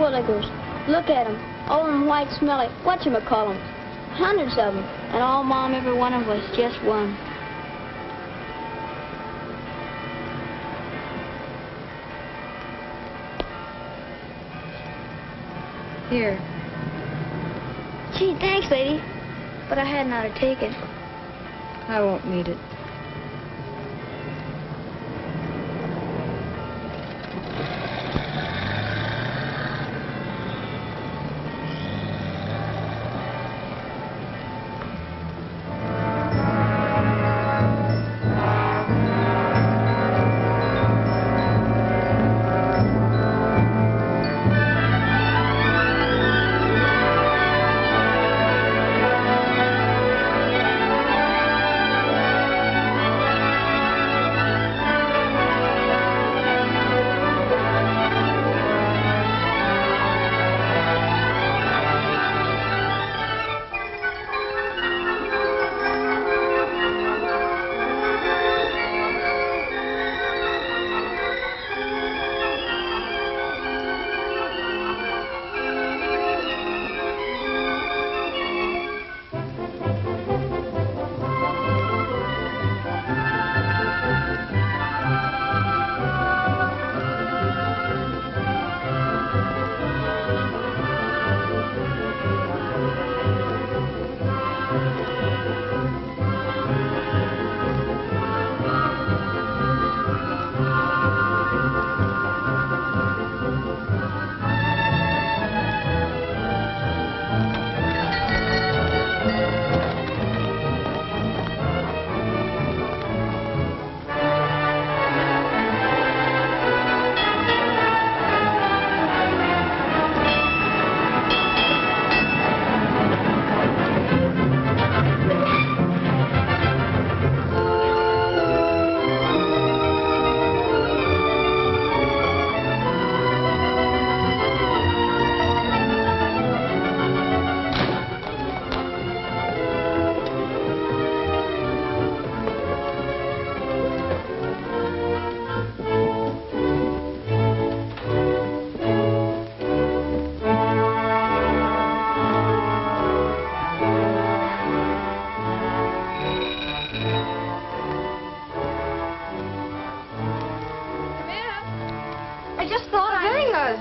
bootlickers. Look at them. All them white, smelly, whatchamacallums. Hundreds of them. And all Mom ever wanted was just one. Here. Gee, thanks, lady. But I hadn't ought to take it. I won't need it.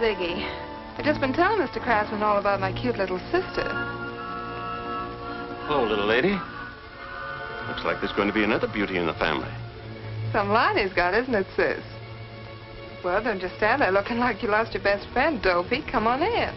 Ziggy. I've just been telling Mr. Craftsman all about my cute little sister. Hello, little lady. Looks like there's going to be another beauty in the family. Some line he's got, isn't it, sis? Well, don't just stand there looking like you lost your best friend, Dopey. Come on in.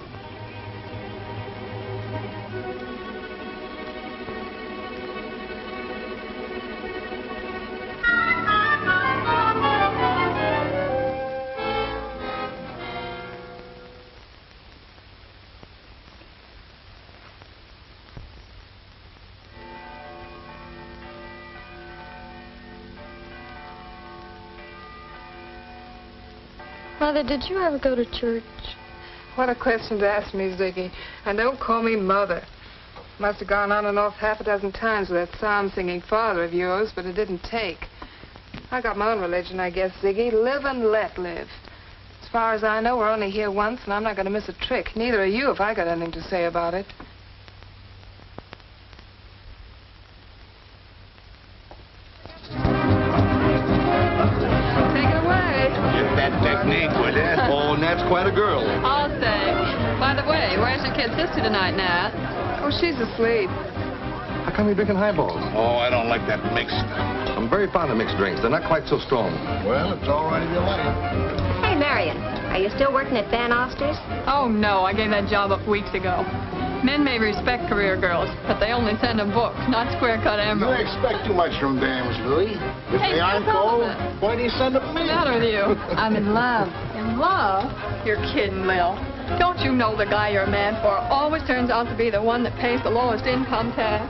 Mother, did you ever go to church? What a question to ask me, Ziggy. And don't call me Mother. Must have gone on and off half a dozen times with that psalm-singing father of yours, but it didn't take. I got my own religion, I guess, Ziggy. Live and let live. As far as I know, we're only here once, and I'm not going to miss a trick. Neither are you if I got anything to say about it. Technique with it. Oh, Nat's quite a girl. I'll say. By the way, where's your kid sister tonight, Nat? Oh, she's asleep. How come you're drinking highballs? Oh, I don't like that mixed. I'm very fond of mixed drinks. They're not quite so strong. Well, it's all right if you like it. Hey, Marion, are you still working at Van Oster's? Oh, no, I gave that job up weeks ago. Men may respect career girls, but they only send them books, not square-cut emeralds. You expect too much from dames, Louis. If they aren't cold, why do you send them me? What's the matter with you? I'm in love. In love? You're kidding, Lil. Don't you know the guy you're mad for always turns out to be the one that pays the lowest income tax?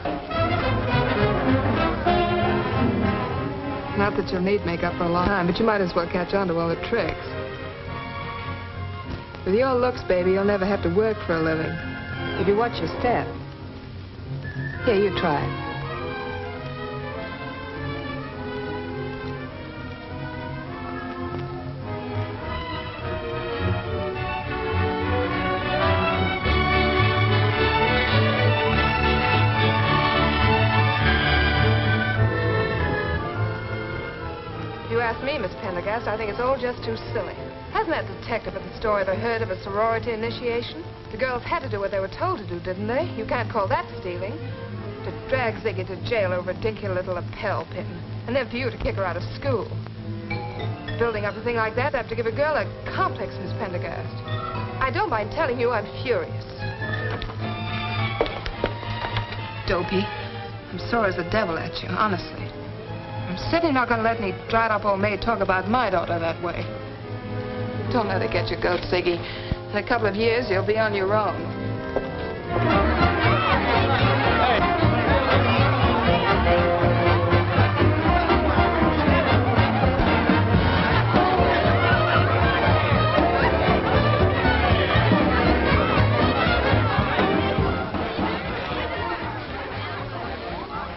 Not that you'll need makeup for a long time, but you might as well catch on to all the tricks. With your looks, baby, you'll never have to work for a living. If you watch your step. Here, you try it. say, Miss Pendergast, I think it's all just too silly. Hasn't that detective at the store ever heard of a sorority initiation? The girls had to do what they were told to do, didn't they? You can't call that stealing. To drag Ziggy to jail over a dinky little lapel pin. And then for you to kick her out of school. Building up a thing like that, I have to give a girl a complex, Miss Pendergast. I don't mind telling you I'm furious. Dopey. I'm sore as the devil at you, honestly. I'm certainly not going to let any dried-up old maid talk about my daughter that way. Don't let her get your goat, Ziggy. In a couple of years, you'll be on your own.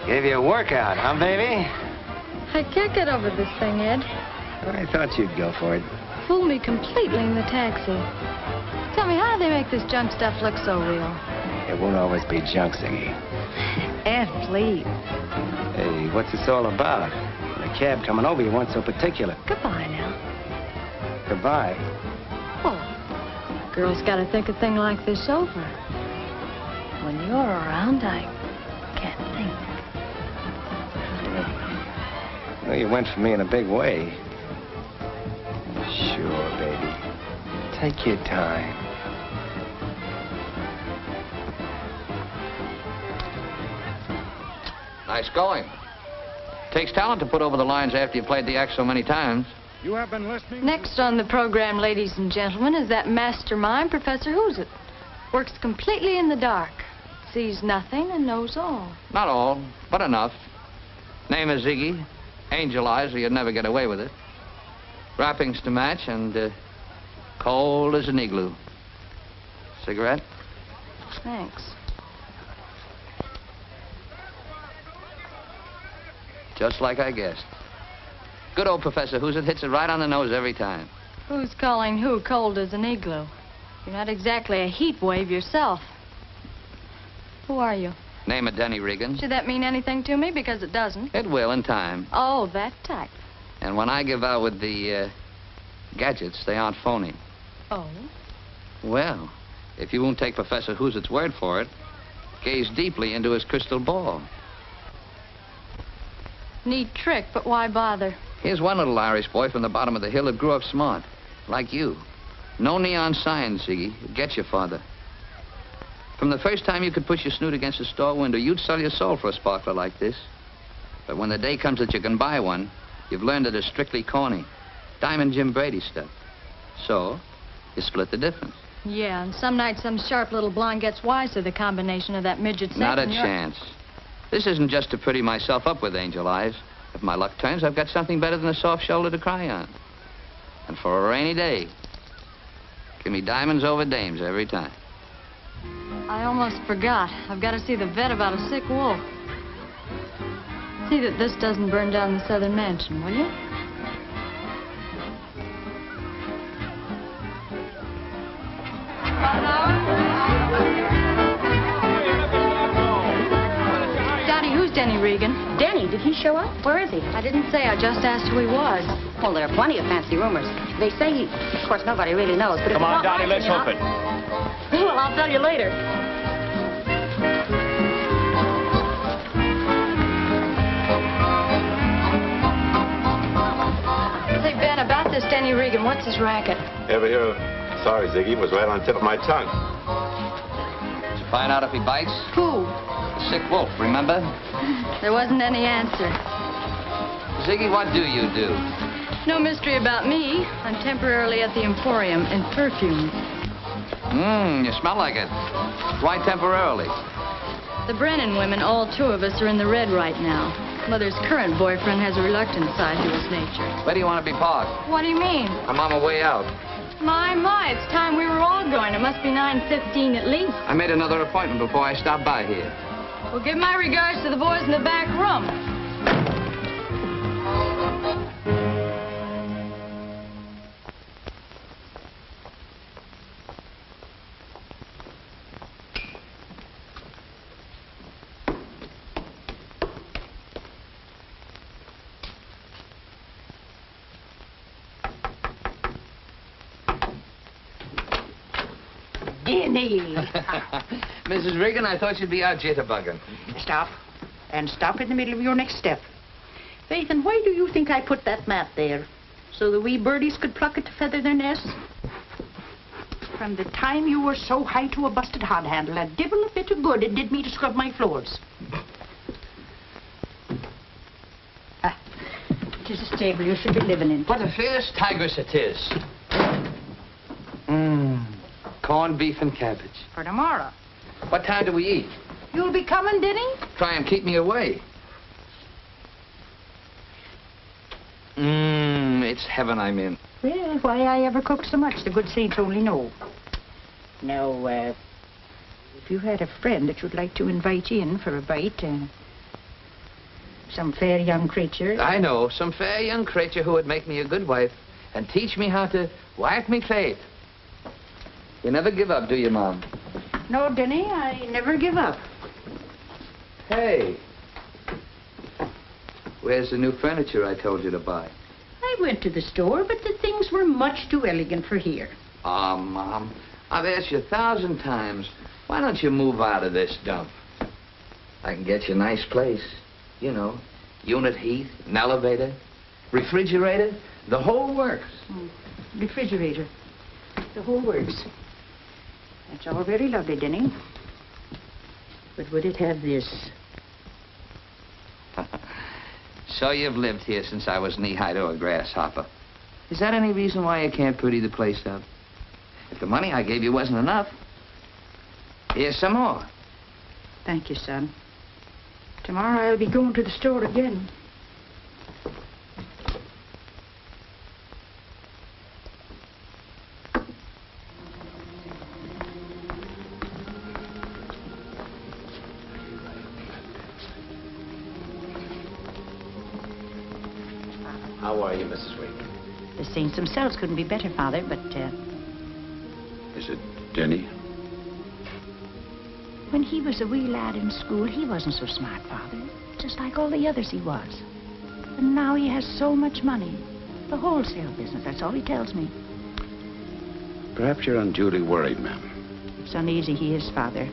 Gave you a workout, huh, baby? I can't get over this thing, Ed. I thought you'd go for it. Fooled me completely in the taxi. Tell me, how do they make this junk stuff look so real? It won't always be junk, Ziggy. Ed, please. Hey, what's this all about? The cab coming over, you weren't so particular. Goodbye now. Goodbye. Oh, girls got to think a thing like this over. When you're around, I can't think. Well, you went for me in a big way. Sure, baby. Take your time. Nice going. Takes talent to put over the lines after you played the act so many times. You have been listening. Next on the program, ladies and gentlemen, is that mastermind, Professor Who's It. Works completely in the dark. Sees nothing and knows all. Not all, but enough. Name is Ziggy. Angel eyes, or you'd never get away with it. Wrappings to match, and cold as an igloo. Cigarette? Thanks. Just like I guessed. Good old Professor Who's It hits it right on the nose every time. Who's calling who cold as an igloo? You're not exactly a heat wave yourself. Who are you? Name of Denny Regan. Should that mean anything to me? Because it doesn't. It will in time. Oh, that type. And when I give out with the gadgets, they aren't phony. Oh? Well, if you won't take Professor Who's It's word for it, gaze deeply into his crystal ball. Neat trick, but why bother? Here's one little Irish boy from the bottom of the hill that grew up smart, like you. No neon signs, Ziggy. Get your father. From the first time you could push your snoot against a store window, you'd sell your soul for a sparkler like this. But when the day comes that you can buy one, you've learned it is strictly corny. Diamond Jim Brady stuff. So, you split the difference. Yeah, and some night some sharp little blonde gets wise to the combination of that midget sex. Not a chance. This isn't just to pretty myself up with angel eyes. If my luck turns, I've got something better than a soft shoulder to cry on. And for a rainy day, give me diamonds over dames every time. I almost forgot. I've got to see the vet about a sick wolf. See that this doesn't burn down the southern mansion, will you? Dottie, who's Denny Regan? Denny, did he show up? Where is he? I didn't say. I just asked who he was. Well, there are plenty of fancy rumors. They say he... Of course, nobody really knows, but... Come on, Dottie, let's hook it. Well, I'll tell you later. Say, Ben, about this Denny Regan, what's his racket? Ever hear of... Sorry, Ziggy, it was right on the tip of my tongue. Did you find out if he bites? Who? The sick wolf, remember? There wasn't any answer. Ziggy, what do you do? No mystery about me. I'm temporarily at the Emporium in perfumes. You smell like it. Why temporarily? The Brennan women, all two of us, are in the red right now. Mother's current boyfriend has a reluctant side to his nature. Where do you want to be parked? What do you mean? I'm on my way out. My, it's time we were all going. It must be 9:15 at least. I made another appointment before I stopped by here. Well, give my regards to the boys in the back room. Denny. Mrs. Regan, I thought you'd be out jitterbugging. Stop. And stop in the middle of your next step. Faith, and why do you think I put that mat there? So the wee birdies could pluck it to feather their nests? From the time you were so high to a busted hod handle, a divil a bit of good it did me to scrub my floors. It is a stable you should be living in. What a fierce tigress it is. Corned beef and cabbage. For tomorrow. What time do we eat? You'll be coming, Denny? Try and keep me away. It's heaven I'm in. Well, why I ever cooked so much, the good saints only know. Now, if you had a friend that you'd like to invite in for a bite, some fair young creature... I know, some fair young creature who would make me a good wife and teach me how to wipe me faith. You never give up, do you, Mom? No, Denny, I never give up. Hey. Where's the new furniture I told you to buy? I went to the store, but the things were much too elegant for here. Oh, Mom, I've asked you 1,000 times. Why don't you move out of this dump? I can get you a nice place. You know, unit heat, an elevator, refrigerator, the whole works. Refrigerator, the whole works. That's all very lovely, Denny. But would it have this? So you've lived here since I was knee-high to a grasshopper. Is that any reason why you can't pretty the place up? If the money I gave you wasn't enough, here's some more. Thank you, son. Tomorrow I'll be going to the store again. How are you, Mrs. Regan? The saints themselves couldn't be better, Father, but, Is it Denny? when he was a wee lad in school, he wasn't so smart, Father. Just like all the others he was. And now he has so much money. The wholesale business, that's all he tells me. Perhaps you're unduly worried, ma'am. It's uneasy he is, Father.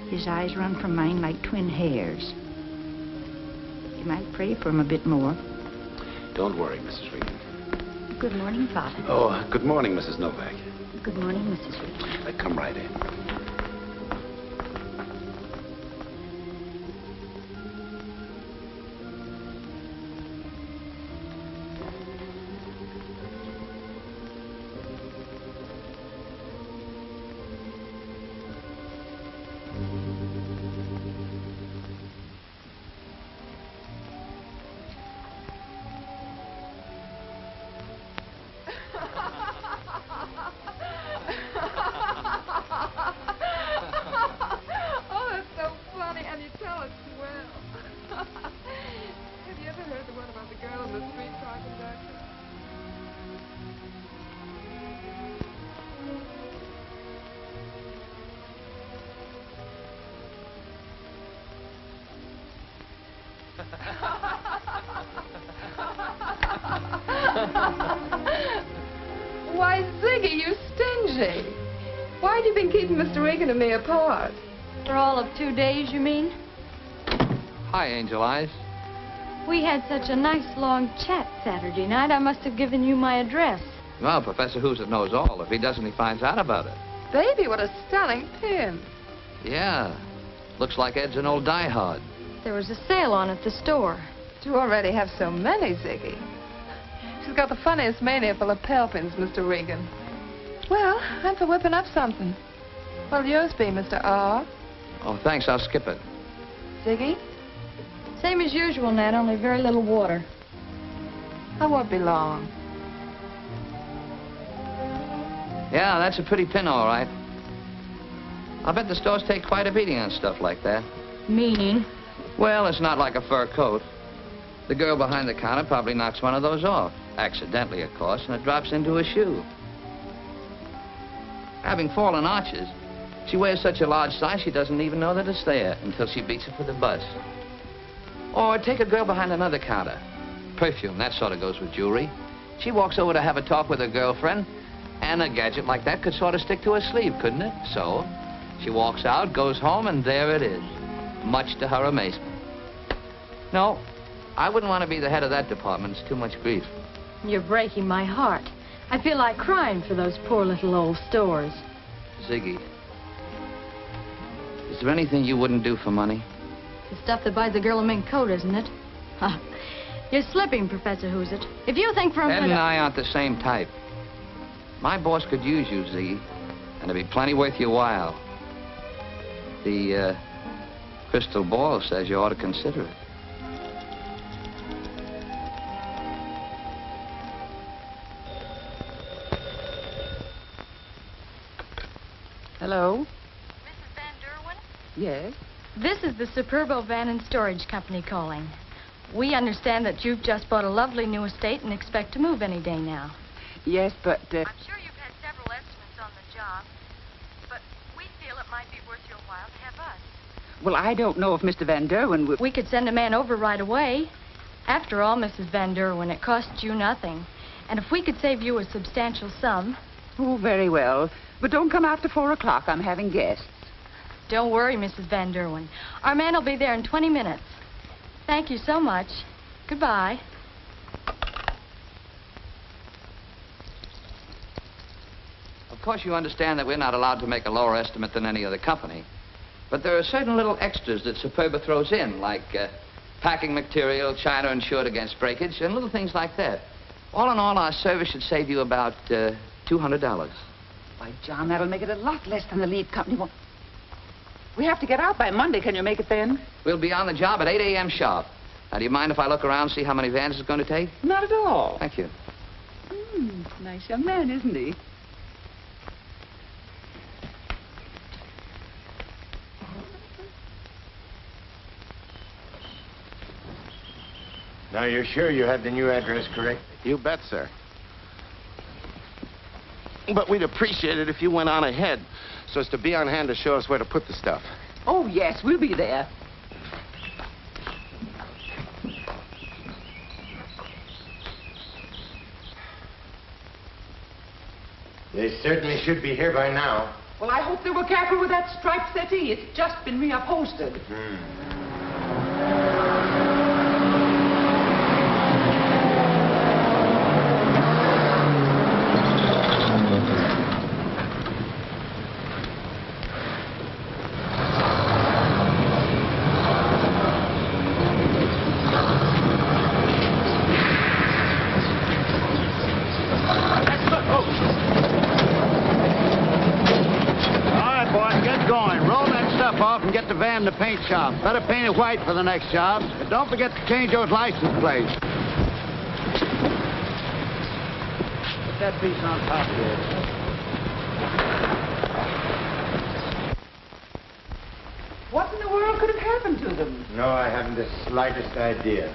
His eyes run from mine like twin hairs. You might pray for him a bit more. Don't worry, Mrs. Regan. Good morning, Father. Oh, good morning, Mrs. Novak. Good morning, Mrs. Regan. Come right in. Oh, that's so funny, and you tell it well. Have you ever heard the one about the girl in the street car conductor? Why, Ziggy, you stingy. Why have you been keeping Mr. Regan and me apart? For all of 2 days, you mean? Hi, Angel Eyes. We had such a nice long chat Saturday night, I must have given you my address. Well, Professor Who's-It knows all. If he doesn't, he finds out about it. Baby, what a stunning pin. Yeah. Looks like Ed's an old diehard. There was a sale on at the store. You already have so many, Ziggy. She's got the funniest mania for lapel pins, Mr. Regan. Well, I'm for whipping up something. What'll yours be, Mr. R? Oh, thanks. I'll skip it. Ziggy? Same as usual, Nat, only very little water. I won't be long. Yeah, that's a pretty pin, all right. I'll bet the stores take quite a beating on stuff like that. Meaning? Well, it's not like a fur coat. The girl behind the counter probably knocks one of those off. Accidentally, of course, and it drops into a shoe. Having fallen arches, she wears such a large size she doesn't even know that it's there until she beats it for the bus. Or take a girl behind another counter. Perfume, that sort of goes with jewelry. She walks over to have a talk with her girlfriend, And a gadget like that could sort of stick to her sleeve, couldn't it? So, she walks out, goes home, and there it is. Much to her amazement. No, I wouldn't want to be the head of that department. It's too much grief. You're breaking my heart. I feel like crying for those poor little old stores. Ziggy, is there anything you wouldn't do for money? The stuff that buys a girl a mink coat, isn't it? You're slipping, Professor Who's-It. If you think for a Ed minute... and I aren't the same type. My boss could use you, Ziggy, and it'd be plenty worth your while. The, crystal ball says you ought to consider it. Hello? Mrs. Van Derwin? Yes? This is the Superbo Van and Storage Company calling. We understand that you've just bought a lovely new estate and expect to move any day now. Yes, but, I'm sure you've had several estimates on the job, but we feel it might be worth your while to have us. well, I don't know if Mr. Van Derwin would... We could send a man over right away. After all, Mrs. Van Derwin, it costs you nothing. And if we could save you a substantial sum... Oh, very well. But don't come after 4 o'clock. I'm having guests. Don't worry, Mrs. Van Derwin. Our man will be there in 20 minutes. Thank you so much. Goodbye. Of course, you understand that we're not allowed to make a lower estimate than any other company. But there are certain little extras that Superba throws in, like packing material, china insured against breakage, and little things like that. All in all, our service should save you about $200. Why, John, that'll make it a lot less than the lead company won't... We have to get out by Monday. Can you make it then? We'll be on the job at 8 a.m. sharp. Now, do you mind if I look around and see how many vans it's going to take? Not at all. Thank you. Nice young man, isn't he? Now, you're sure you have the new address correct? You bet, sir. But we'd appreciate it if you went on ahead so as to be on hand to show us where to put the stuff. Oh, yes, we'll be there. They certainly should be here by now. Well, I hope they were careful with that striped settee. It's just been reupholstered. Get the van to paint shop. Better paint it white for the next job. But don't forget to change those license plates. Put that piece on top there. What in the world could have happened to them? No, I haven't the slightest idea.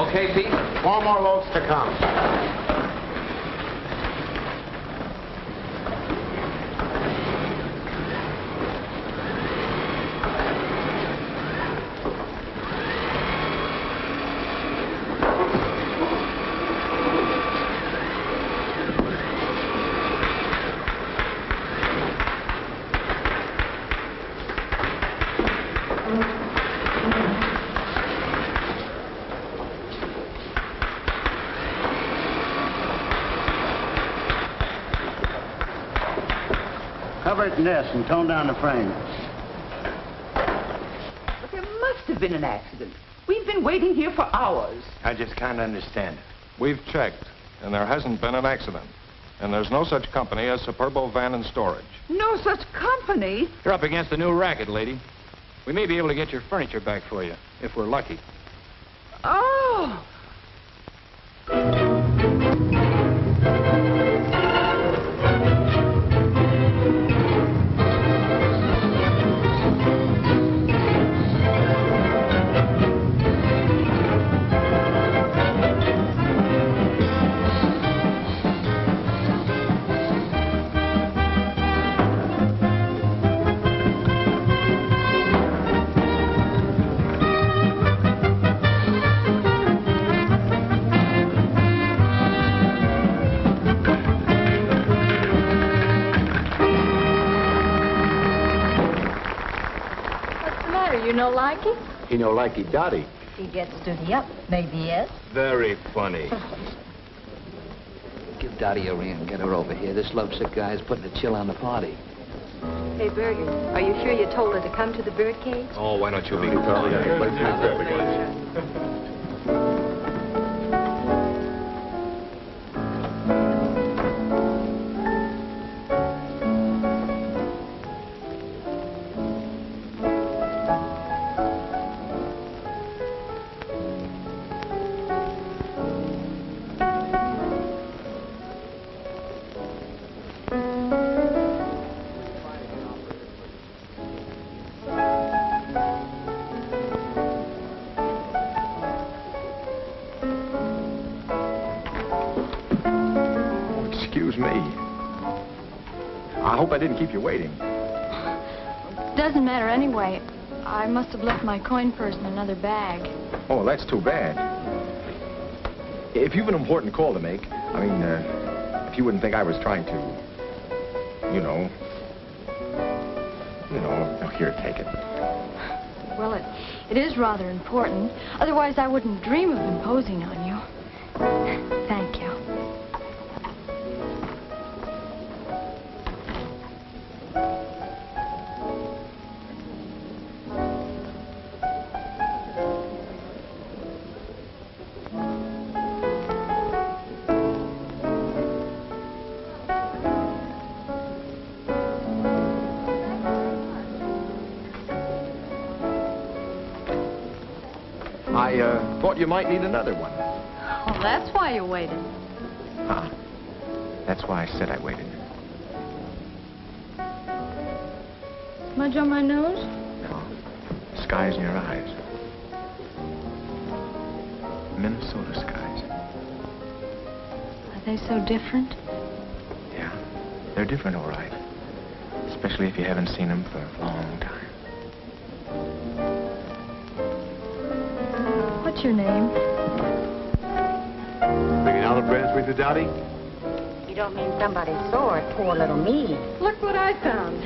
Okay, Pete? 4 more loads to come. Cover it in this and tone down the frame. But there must have been an accident. We've been waiting here for hours. I just can't understand it. We've checked, and there hasn't been an accident. And there's no such company as Superbo Van and Storage. No such company? You're up against a new racket, lady. We may be able to get your furniture back for you, if we're lucky. Oh! no likey? He no likey Dottie. He gets duty up. Maybe yes. Very funny. Give Dottie a ring and get her over here. This lovesick guy is putting a chill on the party. Hey, Berger, are you sure you told her to come to the birdcage? Oh, why don't you leave? Excuse me. I hope I didn't keep you waiting. Doesn't matter anyway. I must have left my coin purse in another bag. Oh, that's too bad. If you've an important call to make, I mean, if you wouldn't think I was trying to, you know, here, take it. Well, it is rather important. Otherwise, I wouldn't dream of imposing on you. Thank you. I thought you might need another one. Oh, that's why you waited. Huh. That's why I said I waited. Smudge on my nose? No. Skies in your eyes. Minnesota skies. Are they so different? Yeah. They're different, all right. Especially if you haven't seen them for a long time. What's your name? Bringing olive branch with you, Dottie? You don't mean somebody saw it, poor little me. Look what I found.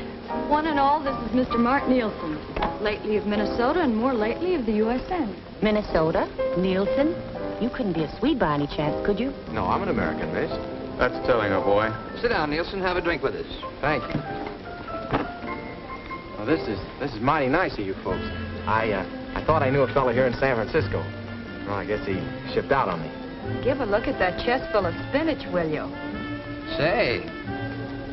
One and all, this is Mr. Mark Nielsen. Lately of Minnesota and more lately of the USN. Minnesota? Nielsen? You couldn't be a Swede by any chance, could you? No, I'm an American, miss. That's telling her, boy. Sit down, Nielsen. Have a drink with us. Thank you. Well, this is mighty nice of you folks. I thought I knew a fella here in San Francisco. Well, I guess he shipped out on me. Give a look at that chest full of spinach, will you? Say,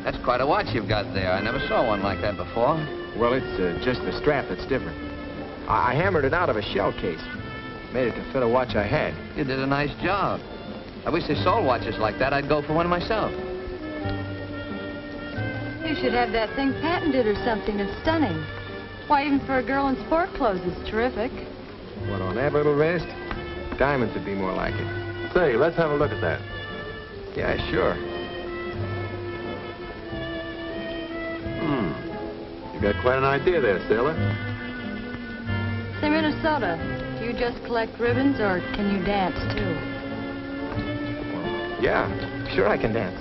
that's quite a watch you've got there. I never saw one like that before. Well, it's just the strap that's different. I hammered it out of a shell case. Made it to fit a watch I had. You did a nice job. I wish they sold watches like that. I'd go for one myself. You should have that thing patented or something. It's stunning. Why, even for a girl in sport clothes, it's terrific. What, on that little wrist? Diamonds would be more like it. Say, let's have a look at that. Yeah, sure. You got quite an idea there, sailor. Say, Minnesota, do you just collect ribbons or can you dance, too? Yeah, sure I can dance.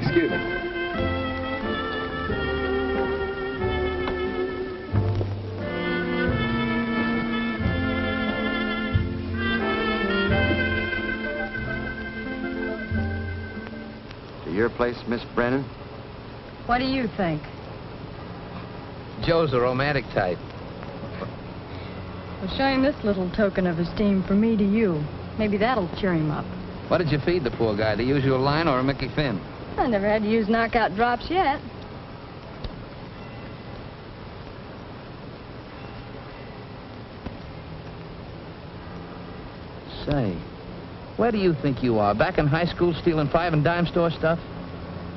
Excuse me. To your place, Miss Brennan? What do you think? Joe's a romantic type. Well, show him this little token of esteem from me to you. Maybe that'll cheer him up. What did you feed the poor guy? The usual line or a Mickey Finn? I never had to use knockout drops yet. Say, where do you think you are? Back in high school stealing 5 and dime store stuff?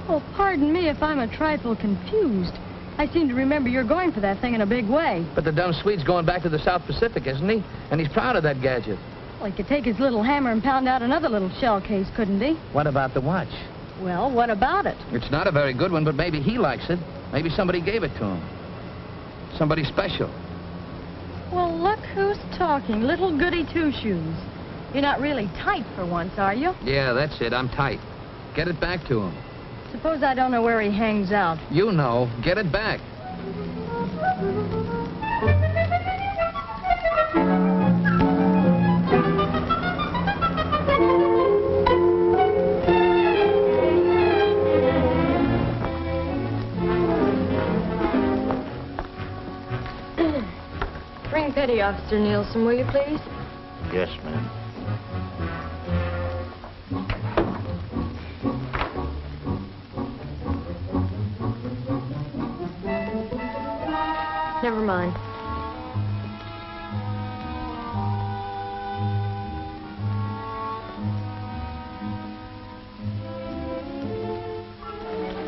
Oh, pardon me if I'm a trifle confused. I seem to remember you're going for that thing in a big way. But the dumb Swede's going back to the South Pacific, isn't he? And he's proud of that gadget. Well, he could take his little hammer and pound out another little shell case, couldn't he? What about the watch? Well, what about it? It's not a very good one, but maybe he likes it. Maybe somebody gave it to him. Somebody special. Well, look who's talking. Little goody two-shoes. You're not really tight for once, are you? Yeah, that's it. I'm tight. Get it back to him. Suppose I don't know where he hangs out. You know. Get it back. Bring Petty Officer Nielsen, will you please? Yes, ma'am. Never mind.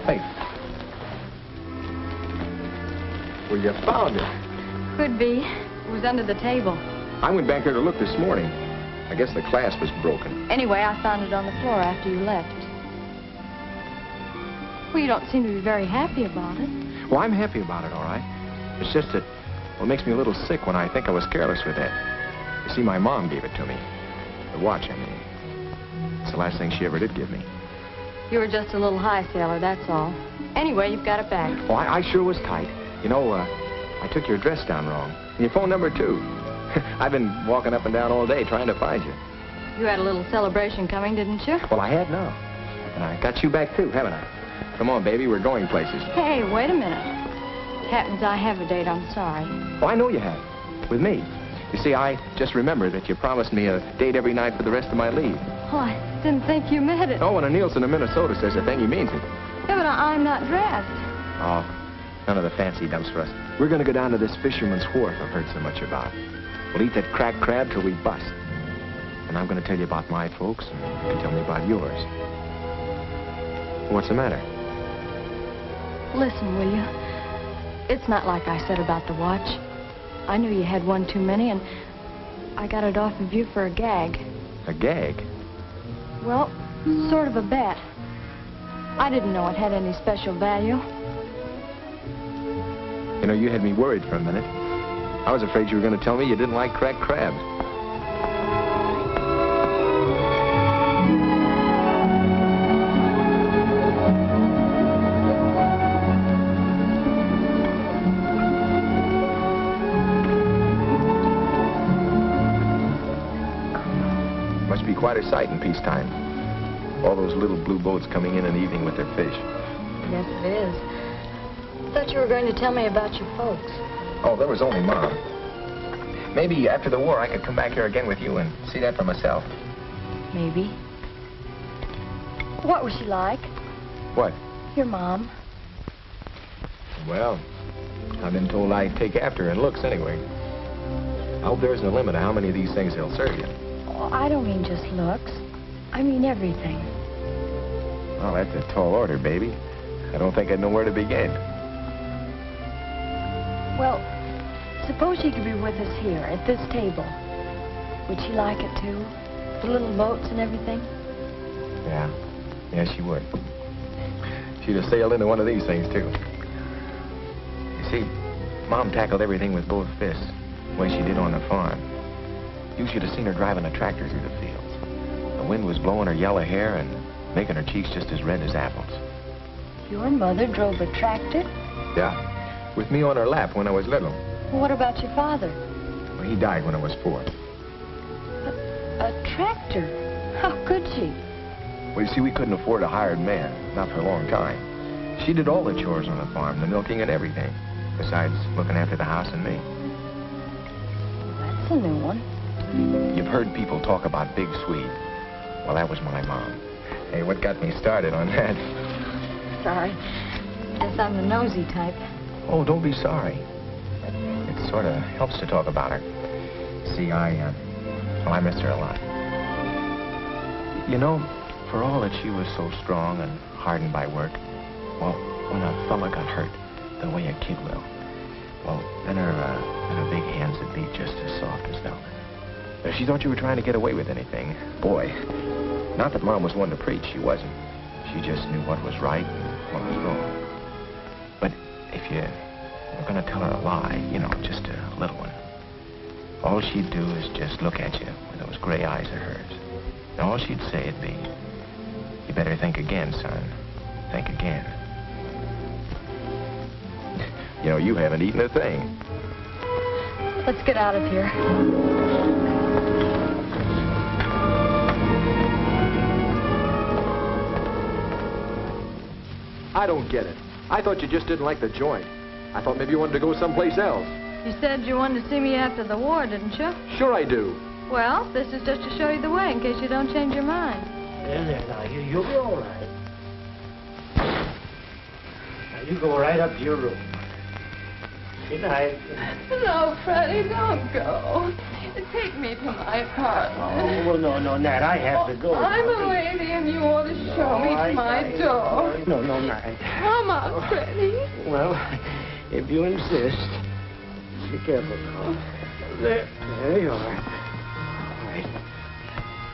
Hey. Well, you found it. Could be. It was under the table. I went back there to look this morning. I guess the clasp was broken. Anyway, I found it on the floor after you left. Well, you don't seem to be very happy about it. Well, I'm happy about it, all right. It's just that, well, it makes me a little sick when I think I was careless with that. You see, my mom gave it to me. The watch, I mean. It's the last thing she ever did give me. You were just a little high, sailor, that's all. Anyway, you've got it back. Oh, I sure was tight. You know, I took your address down wrong. And your phone number, too. I've been walking up and down all day trying to find you. You had a little celebration coming, didn't you? Well, I had now. And I got you back, too, haven't I? Come on, baby, we're going places. Hey, wait a minute. It happens I have a date, I'm sorry. Oh, I know you have. With me. You see, I just remembered that you promised me a date every night for the rest of my leave. Oh, I didn't think you meant it. Oh, when a Nielsen of Minnesota says a thing, he means it. Yeah, but I'm not dressed. Oh, none of the fancy dumps for us. We're going to go down to this fisherman's wharf I've heard so much about. We'll eat that cracked crab till we bust. And I'm going to tell you about my folks, and you can tell me about yours. What's the matter? Listen, will you? It's not like I said about the watch. I knew you had one too many, and I got it off of you for a gag. A gag? Well, sort of a bet. I didn't know it had any special value. You know, you had me worried for a minute. I was afraid you were going to tell me you didn't like cracked crabs. Must be quite a sight in peacetime. All those little blue boats coming in the evening with their fish. Yes, it is. I thought you were going to tell me about your folks. Oh, there was only Mom. Maybe after the war I could come back here again with you and see that for myself. Maybe. What was she like? What? Your mom. Well, I've been told I take after her in looks anyway. I hope there isn't a limit to how many of these things they'll serve you. Oh, I don't mean just looks. I mean everything. Well, that's a tall order, baby. I don't think I'd know where to begin. Well, suppose she could be with us here at this table. Would she like it too? The little boats and everything? Yeah. Yeah, she would. She'd have sailed into one of these things, too. You see, Mom tackled everything with both fists, the way she did on the farm. You should have seen her driving a tractor through the fields. The wind was blowing her yellow hair and making her cheeks just as red as apples. Your mother drove a tractor? Yeah, with me on her lap when I was little. Well, what about your father? Well, he died when I was 4. A tractor? How could she? Well, you see, we couldn't afford a hired man, not for a long time. She did all the chores on the farm, the milking and everything, besides looking after the house and me. That's a new one. You've heard people talk about Big Swede. Well, that was my mom. Hey, what got me started on that? Sorry. Guess I'm the nosy type. Oh, don't be sorry. It sort of helps to talk about her. See, I miss her a lot. You know, for all that she was so strong and hardened by work, well, when a fella got hurt, the way a kid will, well, then her big hands would be just as soft as velvet. If she thought you were trying to get away with anything, boy, not that Mom was one to preach, she wasn't. She just knew what was right and what was wrong. But if you were going to tell her a lie, you know, just a little one, all she'd do is just look at you with those gray eyes of hers. And all she'd say would be, you better think again, son. Think again. You know, you haven't eaten a thing. Let's get out of here. I don't get it. I thought you just didn't like the joint. I thought maybe you wanted to go someplace else. You said you wanted to see me after the war, didn't you? Sure I do. Well, this is just to show you the way in case you don't change your mind. There, now, you'll be all right. Now, you go right up to your room. Good night. No, Freddie, don't go. Take me to my apartment. Oh, well, no, Nat, I have to go. I'm a lady, and you ought to show me to my door. No, Nat. Come on, Freddie. Well, if you insist. Be careful now. There you are. All right.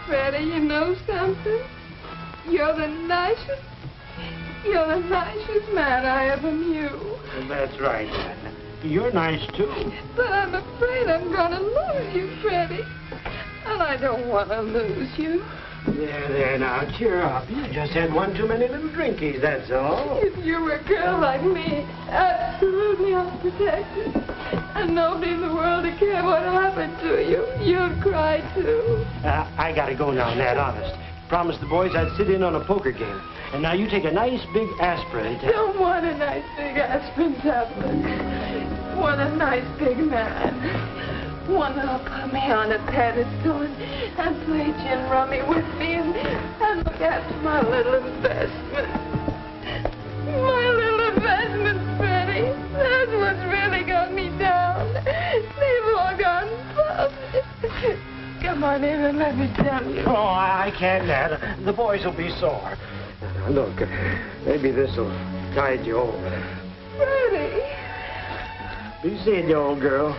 Freddie, you know something? You're the nicest man I ever knew. Well, that's right, Nat. You're nice, too. But I'm afraid I'm going to lose you, Freddie. And I don't want to lose you. There, now, cheer up. You just had one too many little drinkies, that's all. If you were a girl like me, absolutely unprotected, and nobody in the world would care what happened to you, you'd cry, too. I gotta go now, Nat, honest. Promised the boys I'd sit in on a poker game. And now you take a nice big aspirin. Don't want a nice big aspirin tablet. Want a nice big man. One that'll put me on a pedestal and play gin rummy with me and look after my little investment. My little investment, Freddie. That's what's really got me down. They've all gone bust. Come on in and let me tell you. Oh, I can't, Nat. The boys will be sore. Now, look, maybe this'll tide you over. Freddie. Be seeing you, old girl.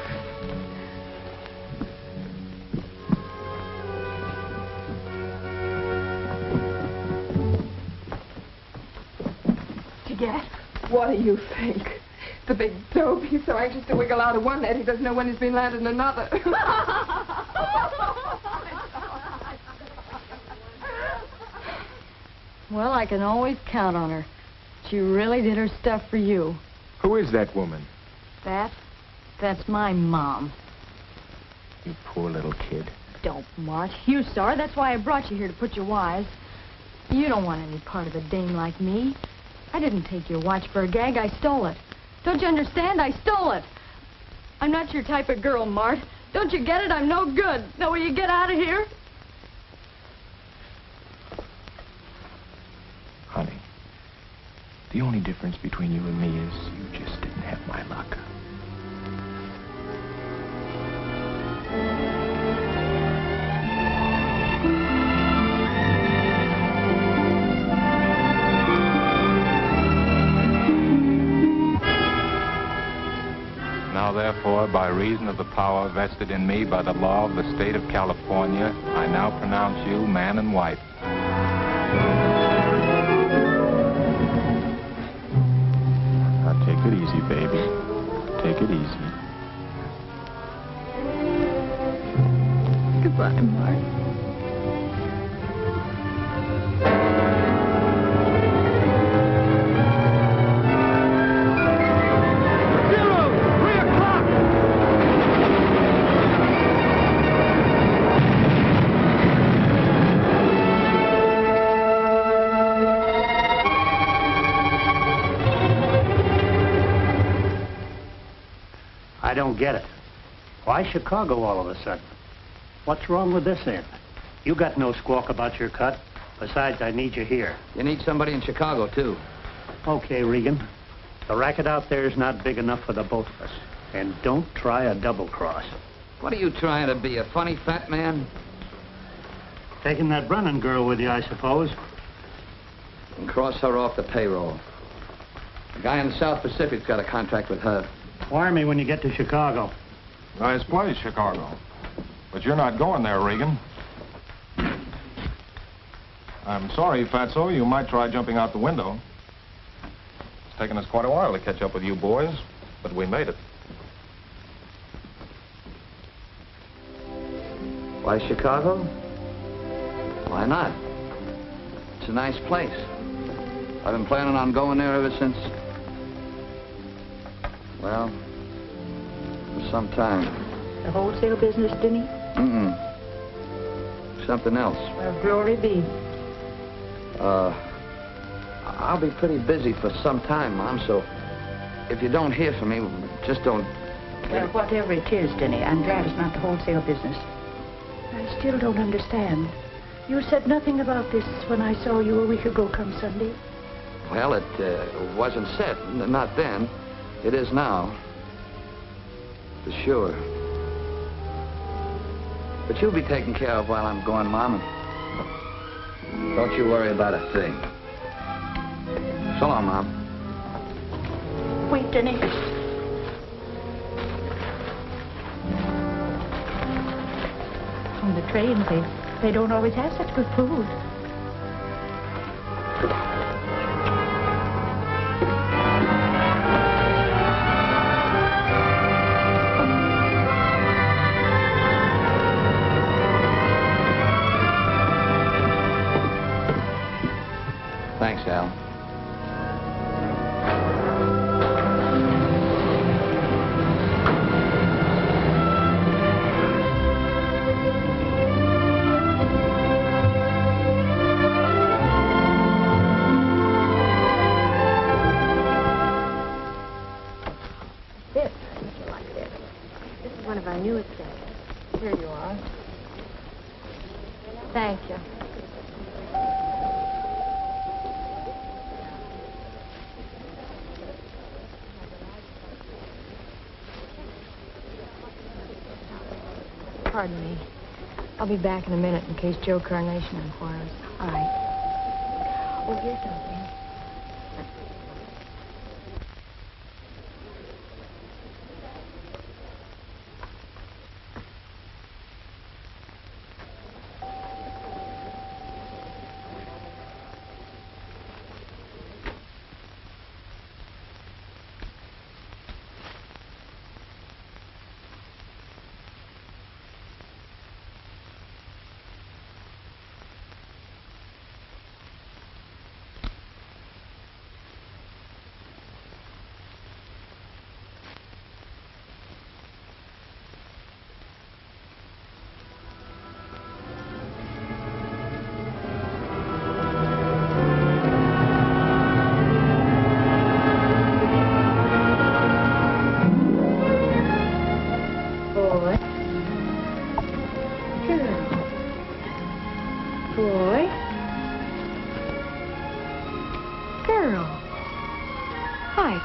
Did you get it? What do you think? The big dope, he's so anxious to wiggle out of one net, he doesn't know when he's been landed in another. Well, I can always count on her. She really did her stuff for you. Who is that woman? That's my mom. You poor little kid. Don't, Mart. You saw her. That's why I brought you here to put you wise. You don't want any part of a dame like me. I didn't take your watch for a gag. I stole it. Don't you understand? I stole it. I'm not your type of girl, Mart. Don't you get it? I'm no good. Now, will you get out of here? Honey, the only difference between you and me is you just didn't have my luck. Now, therefore, by reason of the power vested in me by the law of the state of California, I now pronounce you man and wife. Now, take it easy, baby. Take it easy. Goodbye, Mart. I don't get it. Why Chicago all of a sudden? What's wrong with this end? You got no squawk about your cut. Besides, I need you here. You need somebody in Chicago, too. Okay, Regan. The racket out there is not big enough for the both of us. And don't try a double cross. What are you trying to be, a funny fat man? Taking that Brennan girl with you, I suppose. And cross her off the payroll. The guy in the South Pacific's got a contract with her. Wire me when you get to Chicago. Nice place, Chicago. But you're not going there, Regan. I'm sorry, Fatso. You might try jumping out the window. It's taken us quite a while to catch up with you boys, but we made it. Why Chicago? Why not? It's a nice place. I've been planning on going there ever since... well, for some time. The wholesale business, Denny? Mm-mm. Something else. Well, glory be. I'll be pretty busy for some time, Mom, so if you don't hear from me, just don't... Well, whatever it is, Denny, I'm glad it's not the wholesale business. I still don't understand. You said nothing about this when I saw you a week ago come Sunday. Well, it wasn't said. Not then. It is now. For sure. But you'll be taken care of while I'm gone, Mom. And don't you worry about a thing. So long, Mom. Wait, Denny. On the train, they don't always have such good food. Thanks, Al. This, would you like this? This is one of our newest things. Here you are. Thank you. Pardon me. I'll be back in a minute in case Joe Carnation inquires. All right. Oh, here's something.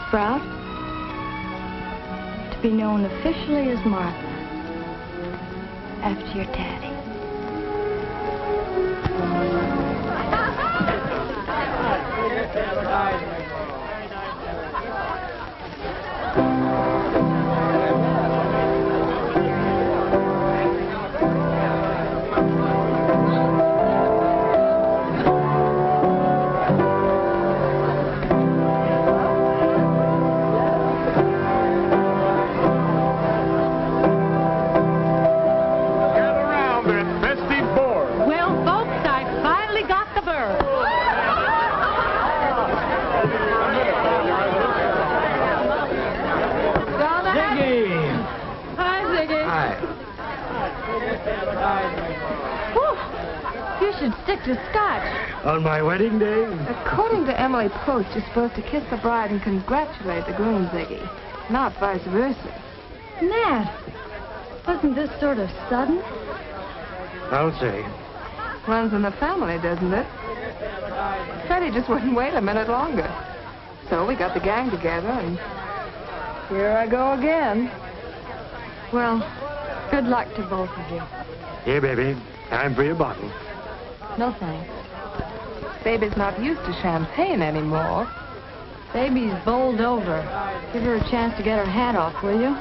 Sprout, to be known officially as Martha, after your daddy. On my wedding day? According to Emily Post, you're supposed to kiss the bride and congratulate the groom, Ziggy. Not vice versa. Nat, wasn't this sort of sudden? I'll say. Runs in the family, doesn't it? Freddie just wouldn't wait a minute longer. So we got the gang together, and here I go again. Well, good luck to both of you. Here, baby. Time for your bottle. No thanks. Baby's not used to champagne anymore. Baby's bowled over. Give her a chance to get her hat off, will you?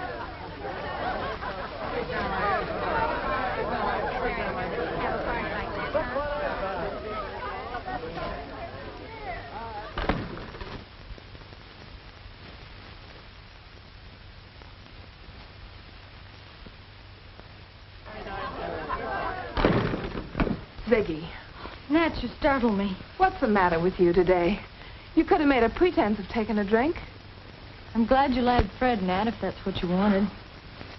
Ziggy. Nat, you startled me. What's the matter with you today? You could have made a pretense of taking a drink. I'm glad you lagged Fred, Nat, if that's what you wanted.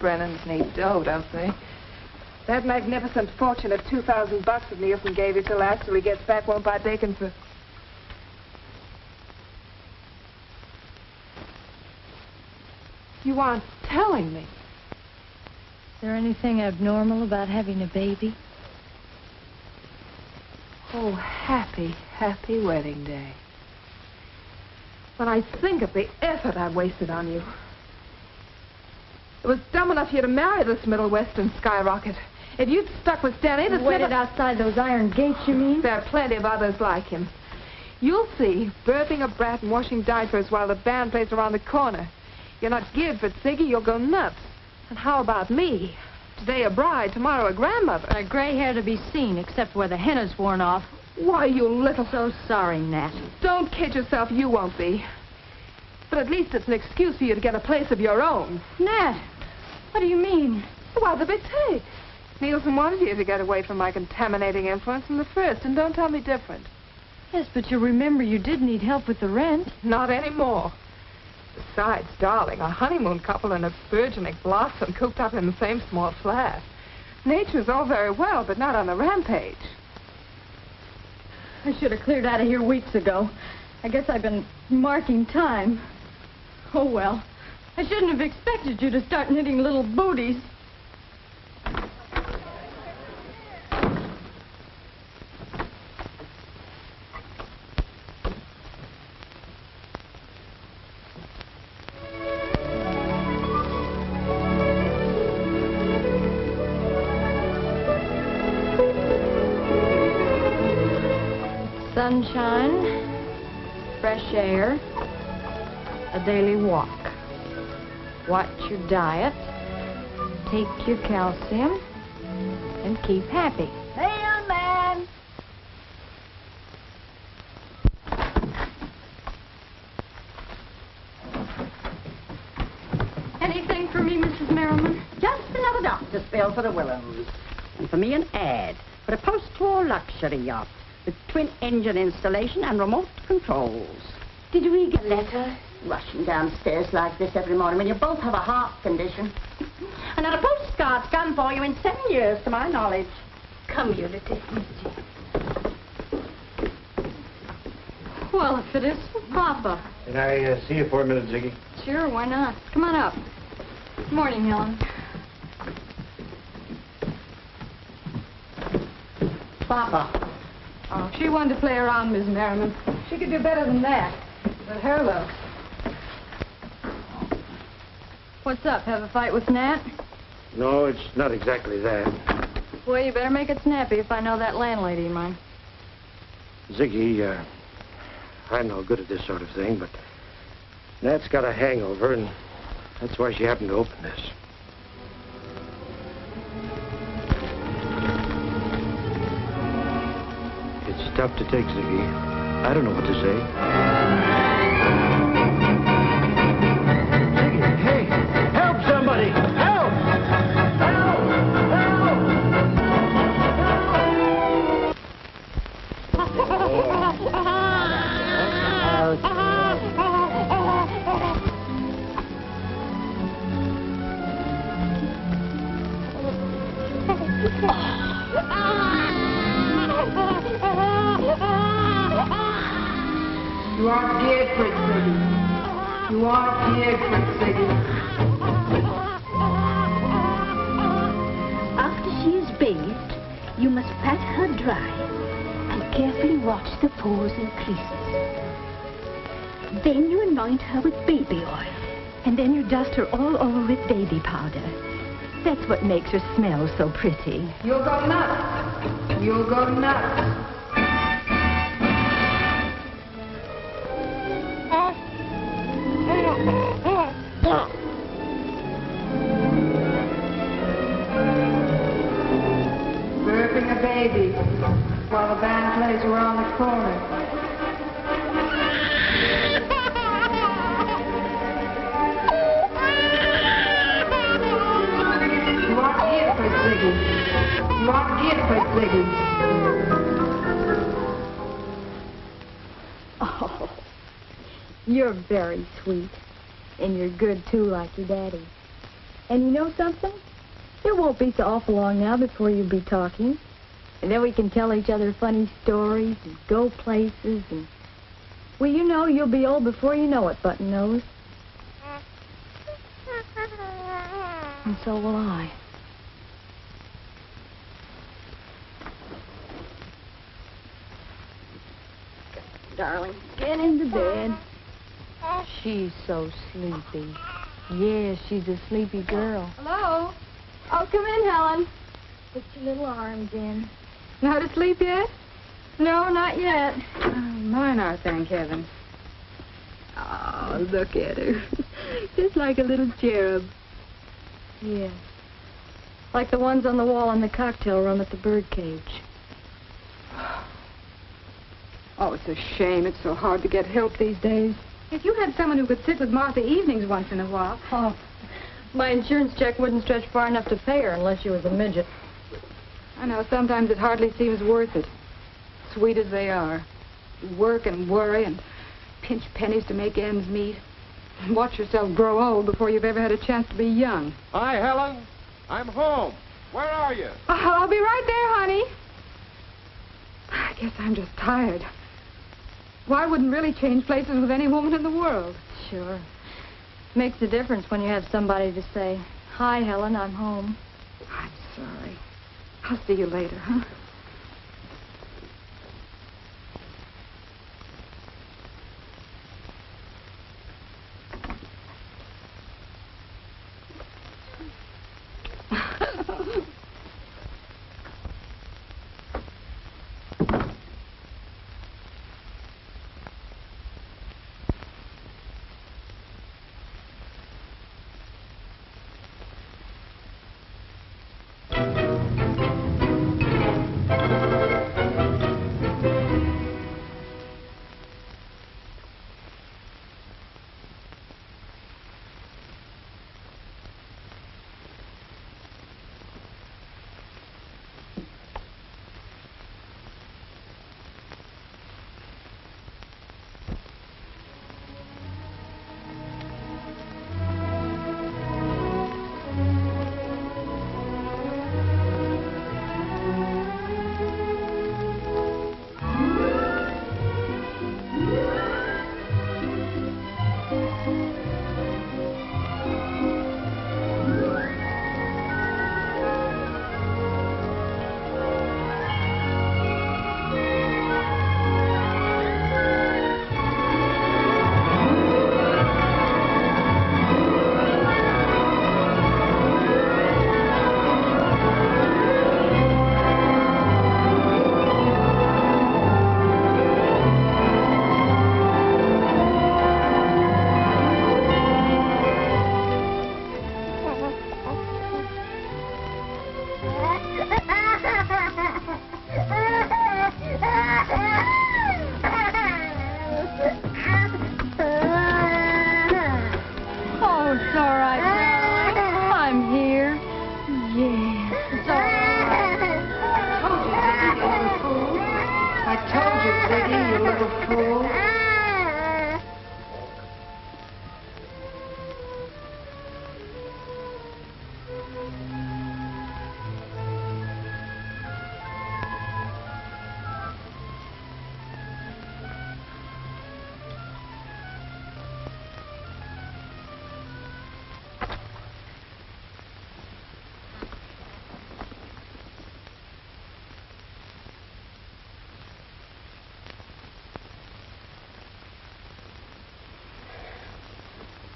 Brennans need dough, don't they? That magnificent fortune of $2,000 that Nielsen gave you till after he gets back won't buy bacon for... You aren't telling me. Is there anything abnormal about having a baby? Oh, happy, happy wedding day. When I think of the effort I wasted on you. It was dumb enough for you to marry this Middle Western skyrocket. If you'd stuck with Danny, this Waited outside those iron gates, you mean? There are plenty of others like him. You'll see, birthing a brat and washing diapers while the band plays around the corner. You're not geared for it, Ziggy. You'll go nuts. And how about me? Today a bride, tomorrow a grandmother. A gray hair to be seen, except where the henna's worn off. Why, you little... So sorry, Nat. Don't kid yourself. You won't be. But at least it's an excuse for you to get a place of your own. Nat, what do you mean? Well, the big take. Nielsen wanted you to get away from my contaminating influence from the first, and don't tell me different. Yes, but you remember you did need help with the rent. Not anymore. Besides, darling, a honeymoon couple and a burgeoning blossom cooped up in the same small flat. Nature's all very well, but not on the rampage. I should have cleared out of here weeks ago. I guess I've been marking time. Oh, well. I shouldn't have expected you to start knitting little booties. Sunshine, fresh air, a daily walk. Watch your diet, take your calcium, and keep happy. Hey, young man. Anything for me, Mrs. Merriman? Just another doctor's bill for the Willems. And for me, an ad for a post-war luxury yacht with twin-engine installation and remote controls. Did we get a letter? Rushing downstairs like this every morning when you both have a heart condition. And not a postcard's come for you in 7 years, to my knowledge. Come, you little easy. Well, if it is for Papa. Can I see you for a minute, Ziggy? Sure, why not? Come on up. Good morning, Helen. Papa. Oh, she wanted to play around, Miss Merriman. She could do better than that. But her love. What's up? Have a fight with Nat? No, it's not exactly that. Well, you better make it snappy if I know that landlady of mine. Ziggy, I'm no good at this sort of thing, but Nat's got a hangover, and that's why she happened to open this. It's tough to take, Ziggy. I don't know what to say. Ziggy, hey! Help somebody! Help! Help! You aren't geared for it, Ziggy. You aren't geared for it, Ziggy. After she is bathed, you must pat her dry and carefully watch the pores and creases. Then you anoint her with baby oil, and then you dust her all over with baby powder. That's what makes her smell so pretty. You'll go nuts. You'll go nuts. Birthing a baby while the band plays around the corner. You aren't geared for it, Ziggy. You aren't geared for it, Ziggy. Oh, you're very sweet. And you're good, too, like your daddy. And you know something? It won't be so awful long now before you'll be talking. And then we can tell each other funny stories and go places and... Well, you know you'll be old before you know it, Button Nose. And so will I. Darling, get into bed. She's so sleepy. Yes, she's a sleepy girl. Hello? Oh, come in, Helen. Put your little arms in. Not asleep yet? No, not yet. Oh, mine are, thank heaven. Oh, look at her. Just like a little cherub. Yes. Like the ones on the wall in the cocktail room at the birdcage. Oh, it's a shame. It's so hard to get help these days. If you had someone who could sit with Martha evenings once in a while. Oh, my insurance check wouldn't stretch far enough to pay her unless she was a midget. I know, sometimes it hardly seems worth it. Sweet as they are. Work and worry and pinch pennies to make ends meet. Watch yourself grow old before you've ever had a chance to be young. Hi, Helen. I'm home. Where are you? I'll be right there, honey. I guess I'm just tired. Why wouldn't really change places with any woman in the world? Sure. Makes a difference when you have somebody to say, "Hi, Helen, I'm home." I'm sorry. I'll see you later, huh?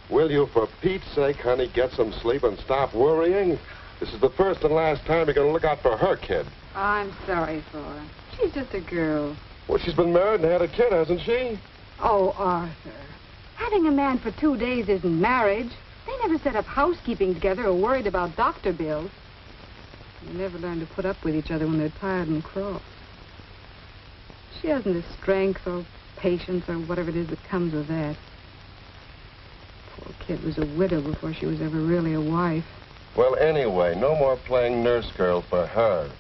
Will you, for Pete's sake, honey, get some sleep and stop worrying? This is the first and last time you're going to look out for her kid. I'm sorry for her. She's just a girl. Well, she's been married and had a kid, hasn't she? Oh, Arthur. Having a man for 2 days isn't marriage. They never set up housekeeping together or worried about doctor bills. They never learn to put up with each other when they're tired and cross. She hasn't the strength or patience or whatever it is that comes with that. Poor kid was a widow before she was ever really a wife. Well, anyway, no more playing nurse girl for her.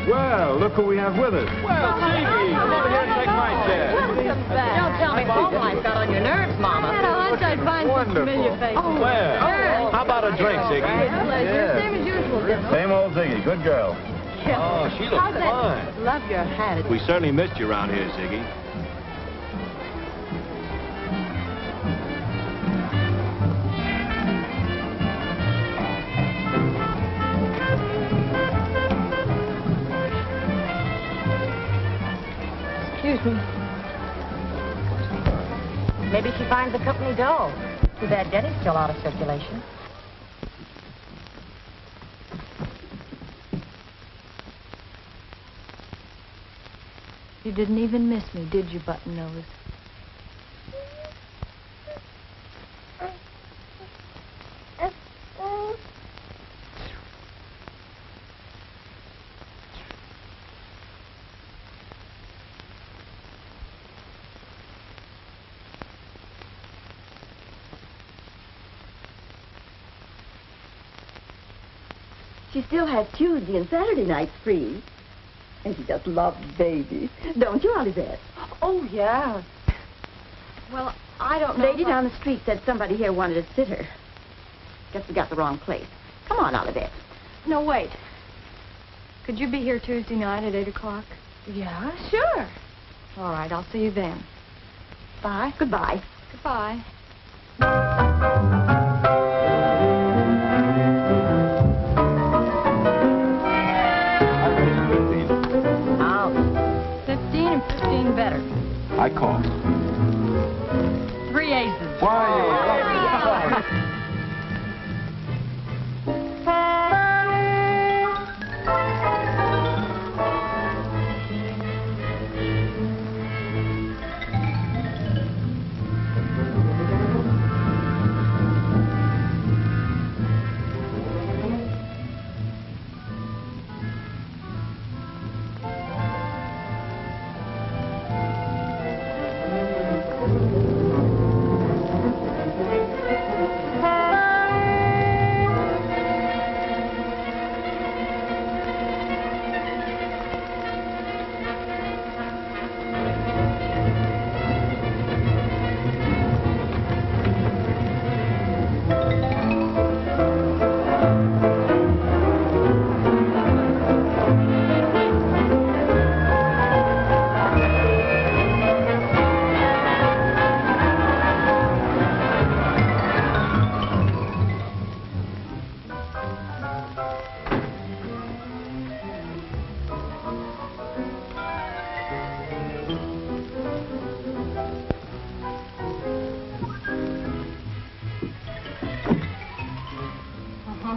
Well, look who we have with us. Well, Ziggy, come over here and take my chair. Welcome back. Don't tell me home life got on your nerves, Mama. At a lunch, I'd find wonderful. Familiar faces. Where? Oh. How about a drink, Ziggy? Pleasure. Same as usual, General. Same old Ziggy. Good girl. Yeah. Oh, she looks How's that? fine. Love your hat. We certainly missed you around here, Ziggy. Excuse me. Maybe she finds the company dull. Too bad Denny's still out of circulation. You didn't even miss me, did you, Button Nose? She still has Tuesday and Saturday nights free. And she just loves baby. Don't you, Olivette? Oh, yeah. Well, I don't know. Lady down the street said somebody here wanted to sit her. Guess we got the wrong place. Come on, Olivette. No, wait. Could you be here Tuesday night at 8 o'clock? Yeah, sure. All right, I'll see you then. Bye. Goodbye. Goodbye. Better. I called. 3 aces. Why?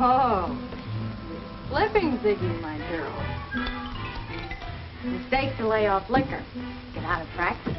Oh, flipping Ziggy, my girl. Mistake to lay off liquor. Get out of practice.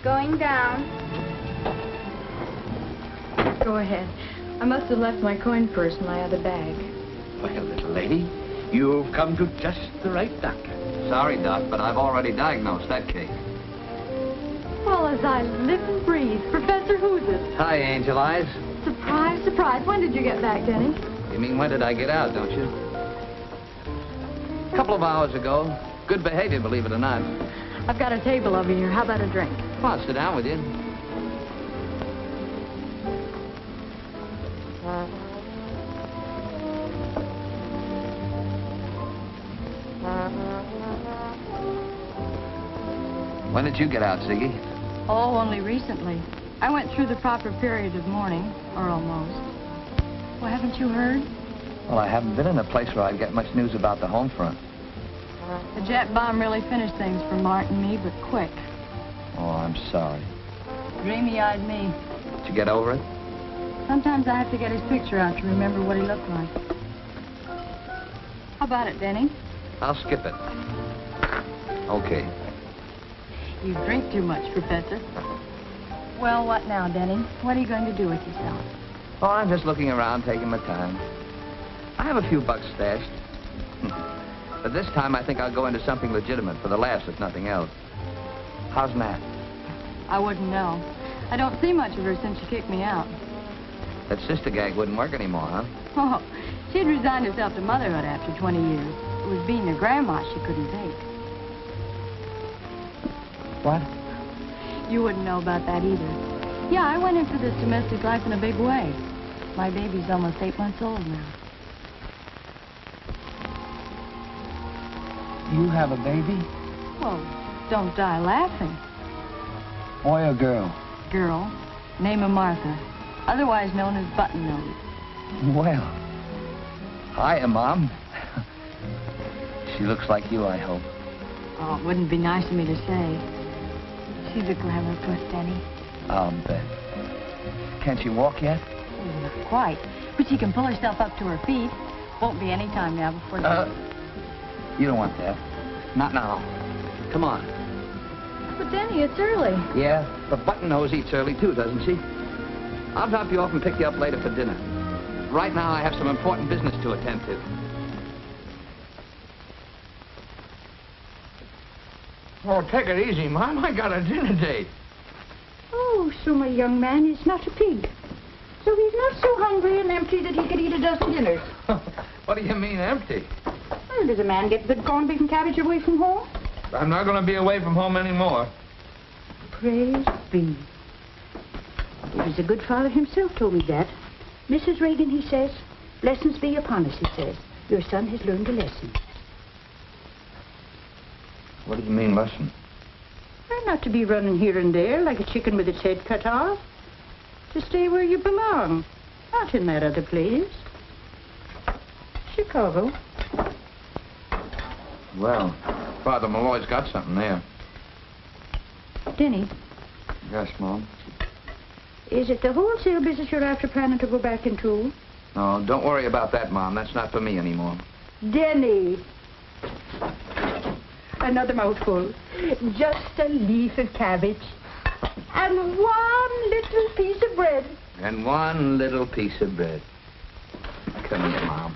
Going down. Go ahead. I must have left my coin purse in my other bag. Well, little lady, you've come to just the right doctor. Sorry, Doc, but I've already diagnosed that case. Well, as I live and breathe, Professor Who's It? Hi, Angel Eyes. Surprise, surprise. When did you get back, Denny? You mean when did I get out, don't you? A couple of hours ago. Good behavior, believe it or not. I've got a table over here. How about a drink? Come on, sit down with you. When did you get out, Ziggy? Oh, only recently. I went through the proper period of mourning, or almost. Well, haven't you heard? Well, I haven't been in a place where I'd get much news about the home front. The jet bomb really finished things for Mart and me, but quick. Oh, I'm sorry. Dreamy-eyed me. Did you get over it? Sometimes I have to get his picture out to remember what he looked like. How about it, Denny? I'll skip it. Okay. You drink too much, Professor. Well, what now, Denny? What are you going to do with yourself? Oh, I'm just looking around, taking my time. I have a few bucks stashed. But this time I think I'll go into something legitimate for the laughs, if nothing else. How's Nat? I wouldn't know. I don't see much of her since she kicked me out. That sister gag wouldn't work anymore, huh? Oh, she'd resigned herself to motherhood after 20 years. It was being a grandma she couldn't take. What? You wouldn't know about that either. Yeah, I went into this domestic life in a big way. My baby's almost 8 months old now. You have a baby? Well, don't die laughing. Boy or girl? Girl. Name of Martha. Otherwise known as Button Nose. Well. Hiya, Mom. She looks like you, I hope. Oh, it wouldn't be nice of me to say. She's a glamour puss, Denny. I'll bet. Can't she walk yet? Oh, not quite. But she can pull herself up to her feet. Won't be any time now before... You don't want that. Not now. Come on. But, Denny, it's early. Yeah, but Button Nose eats early, too, doesn't she? I'll drop you off and pick you up later for dinner. Right now, I have some important business to attend to. Oh, take it easy, Mom. I got a dinner date. Oh, so my young man is not a pig. So he's not so hungry and empty that he could eat a dozen dinners. What do you mean, empty? Well, does a man get good corned beef and cabbage away from home? I'm not going to be away from home anymore. Praise be. It was a good father himself told me that. Mrs. Reagan, he says, blessings be upon us, he says. Your son has learned a lesson. What do you mean, lesson? Well, not to be running here and there like a chicken with its head cut off. To stay where you belong. Not in that other place. Chicago. Well, Father Malloy's got something there. Denny, Yes, Mom? is it the wholesale business you're after planning to go back into? No, don't worry about that, Mom. That's not for me anymore. Denny. Another mouthful. Just a leaf of cabbage. And one little piece of bread. And one little piece of bread. Come here, Mom.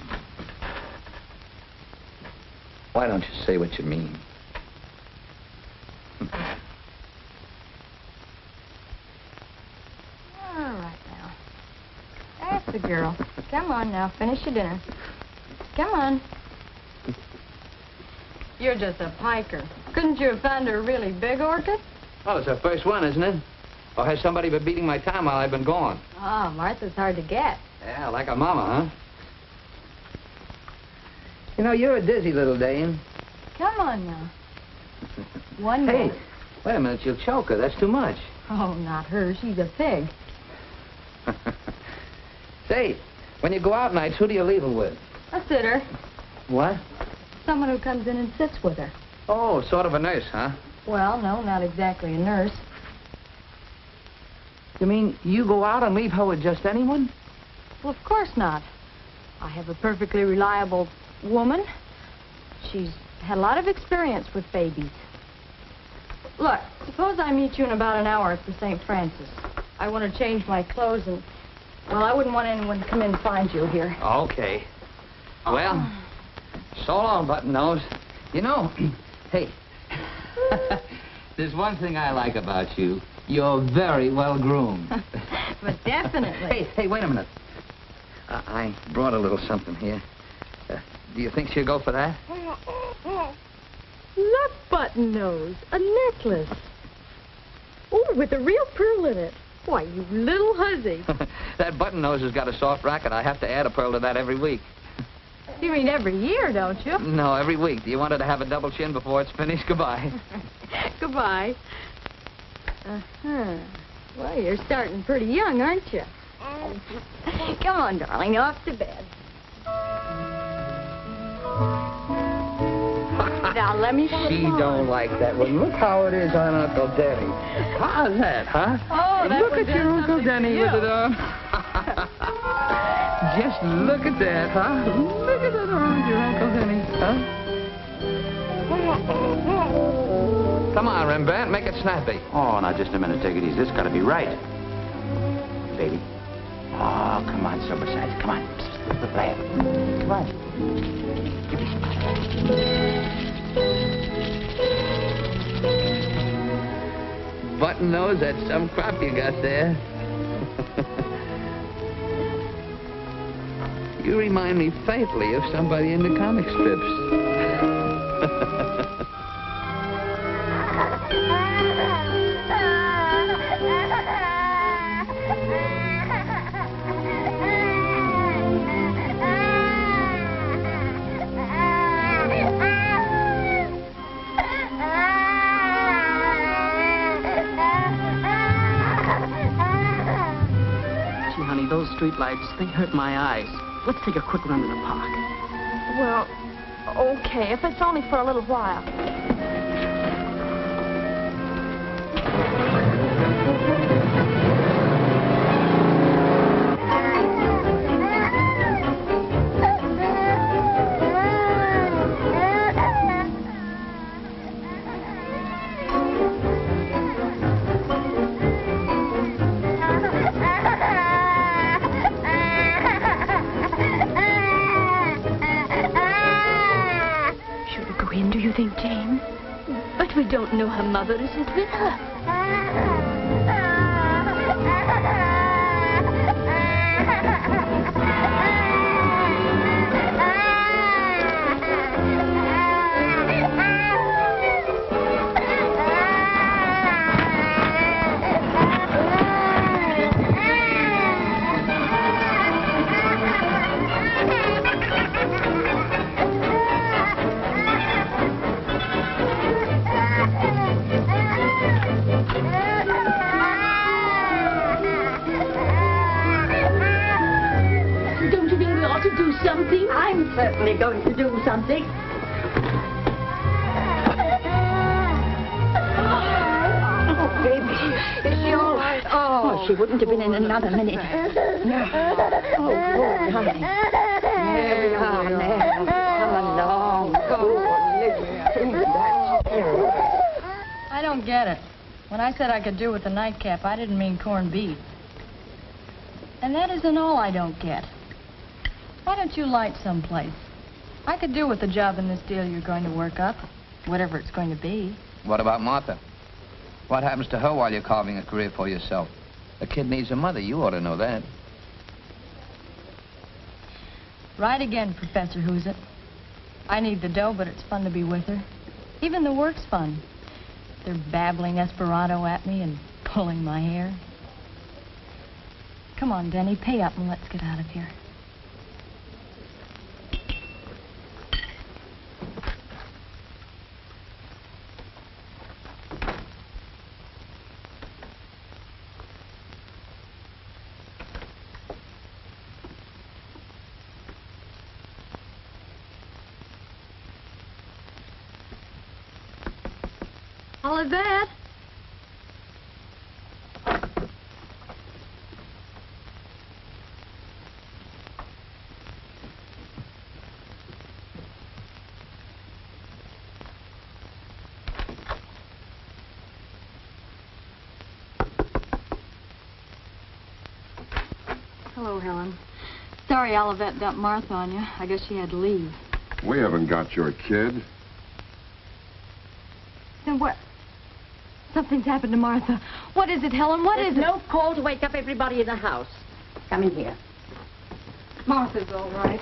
Why don't you say what you mean? All right, now. That's the girl. Come on now, finish your dinner. Come on. You're just a piker. Couldn't you have found her a really big orchid? Oh, it's her first one, isn't it? Or has somebody been beating my time while I've been gone? Oh, Martha's hard to get. Yeah, like a mama, huh? You know, you're a dizzy little dame. Come on now. One Hey, more. wait a minute, you'll choke her. That's too much. Oh, not her. She's a pig. Say, when you go out nights, who do you leave her with? A sitter. What? Someone who comes in and sits with her. Oh, sort of a nurse, huh? Well, no, not exactly a nurse. You mean you go out and leave her with just anyone? Well, of course not. I have a perfectly reliable woman. She's had a lot of experience with babies. Look, suppose I meet you in about an hour at the St. Francis. I want to change my clothes and, well, I wouldn't want anyone to come in and find you here. Okay. Well, so long, Button Nose. You know, hey, there's one thing I like about you. You're very well groomed. But definitely. Hey, wait a minute. I brought a little something here. Do you think she'll go for that? Look, Button Nose, a necklace. Oh, with a real pearl in it. Why, you little hussy. That Button Nose has got a soft racket. I have to add a pearl to that every week. You mean every year, don't you? No, every week. Do you want her to have a double chin before it's finished? Goodbye. Goodbye. Uh-huh. Well, you're starting pretty young, aren't you? Come on, darling, off to bed. now, let me put She them on. don't like that one. Look how it is on Uncle Denny. How's that, huh? Oh, that look one at does your Uncle something Denny for with you. it on. Just look at that, huh? Look at that around your Uncle Denny, huh? Come on, Rembrandt, make it snappy. Oh, now, just a minute. Take it easy. This got to be right. Baby. Oh, come on, sober sides. Come on. The plan. Come on. Give me some. Button nose, that's some crop you got there. You remind me faintly of somebody in the comic strips. Gee, honey, those street lights, they hurt my eyes. Let's take a quick run to the park. Well, okay, if it's only for a little while. Do you think, Jane? But we don't know her mother isn't with her. Don't you think we ought to do something? I'm certainly going to do something. Oh, baby. Is she all right? Oh, she wouldn't have been in another minute. Oh, good, honey. There we are now. Come along. Oh, Olivia. That's terrible. I don't get it. When I said I could do with the nightcap, I didn't mean corned beef. And that isn't all I don't get. Why don't you light someplace? I could do with the job in this deal you're going to work up, whatever it's going to be. What about Martha? What happens to her while you're carving a career for yourself? A kid needs a mother. You ought to know that. Right again, Professor Who's It. I need the dough, but it's fun to be with her. Even the work's fun. They're babbling Esperanto at me and pulling my hair. Come on, Denny, pay up and let's get out of here. Olivet? Hello, Helen. Sorry Olivet dumped Martha on you. I guess she had to leave. We haven't got your kid. Then what? Something's happened to Martha. What is it, Helen? What is it? No call to wake up everybody in the house. Come in here. Martha's all right.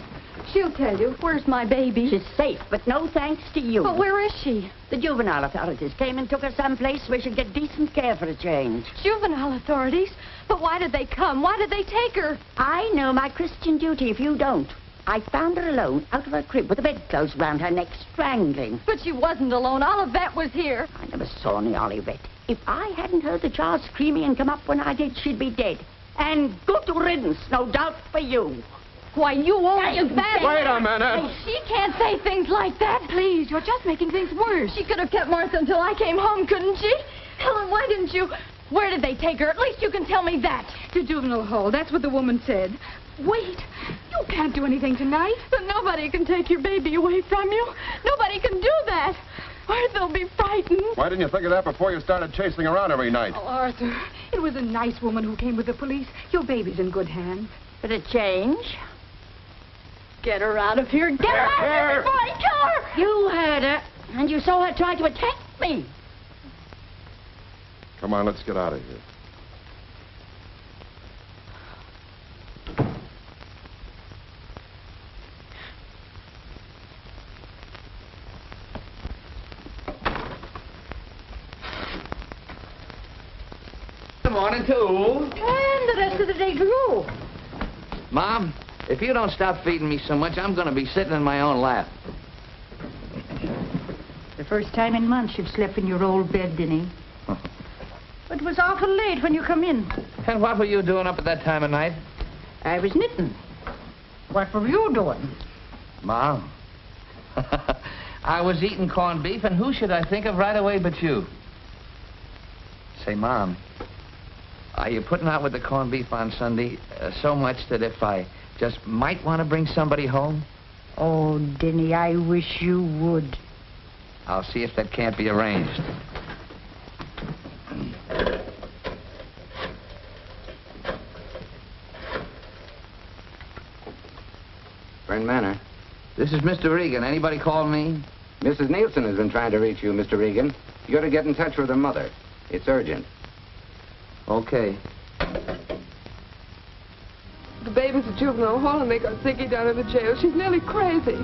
She'll tell you. Where's my baby? She's safe, but no thanks to you. But where is she? The juvenile authorities came and took her someplace where she'd get decent care for a change. Juvenile authorities? But why did they come? Why did they take her? I know my Christian duty if you don't. I found her alone, out of her crib, with the bedclothes round her neck, strangling. But she wasn't alone. Olivet was here. I never saw any Olivet. If I hadn't heard the child screaming and come up when I did, she'd be dead. And good riddance, no doubt, for you. Why, you won't. Wait a minute. She can't say things like that. Please, you're just making things worse. She could have kept Martha until I came home, couldn't she? Helen, why didn't you... Where did they take her? At least you can tell me that. To juvenile hall. That's what the woman said. Wait. You can't do anything tonight. But nobody can take your baby away from you. Nobody can do that. Or they'll be frightened. Why didn't you think of that before you started chasing around every night? Oh, Arthur, it was a nice woman who came with the police. Your baby's in good hands. For a change? Get her out of here. Get her out of here before I kill her. You heard her, and you saw her try to attack me. Come on, let's get out of here. Good morning, too. And the rest of the day grew. Mom, if you don't stop feeding me so much, I'm going to be sitting in my own lap. The first time in months you've slept in your old bed, Denny. It was awful late when you come in. And what were you doing up at that time of night? I was knitting. What were you doing? Mom. I was eating corned beef, and who should I think of right away but you? Say, Mom, are you putting out with the corned beef on Sunday so much that if I just might want to bring somebody home? Oh, Denny, I wish you would. I'll see if that can't be arranged. Bryn Manor. This is Mr. Regan. Anybody call me? Mrs. Nielsen has been trying to reach you, Mr. Regan. You got to get in touch with her mother. It's urgent. Okay. The baby's at juvenile hall and they got Ziggy down in the jail. She's nearly crazy.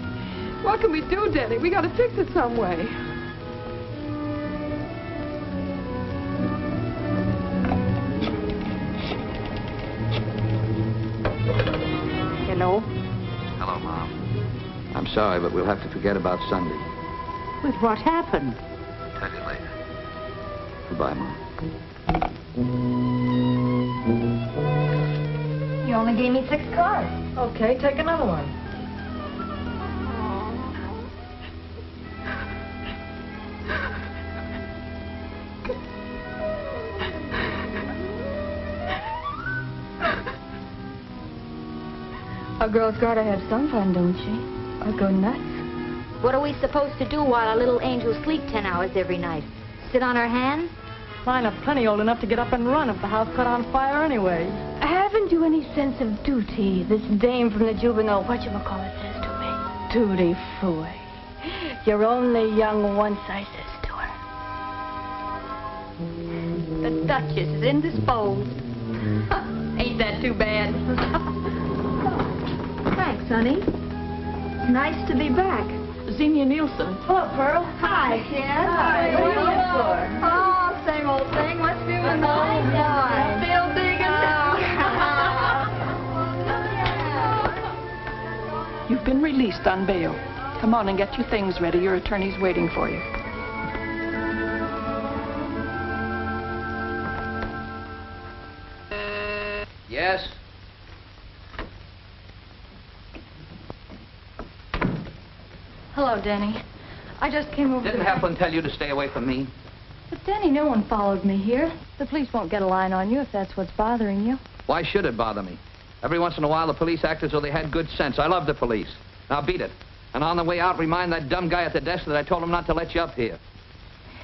What can we do, Denny? We got to fix it some way. Hello? Hello, Mom. I'm sorry, but we'll have to forget about Sunday. But what happened? Tell you later. Goodbye, Mom. You only gave me 6 cards. Okay, take another one. A girl's got to have some fun, don't she? Or go nuts. What are we supposed to do while our little angels sleep 10 hours every night? Sit on our hands? Mine are plenty old enough to get up and run if the house caught on fire anyway. Haven't you any sense of duty, this dame from the juvenile whatchamacallit says to me? Duty foy. You're only young once, I says to her. The Duchess is indisposed. Ain't that too bad? Thanks, honey. Nice to be back. Xenia Nielsen. Hello, Pearl. Hi, kid. Hi. What are you looking for? Oh, same old thing. What's new in the old boy? Still digging. You've been released on bail. Come on and get your things ready. Your attorney's waiting for you. Yes? Hello, Denny. I just came over Didn't Heflin tell you to stay away from me? But, Denny, no one followed me here. The police won't get a line on you if that's what's bothering you. Why should it bother me? Every once in a while, the police act as though they had good sense. I love the police. Now, beat it. And on the way out, remind that dumb guy at the desk that I told him not to let you up here.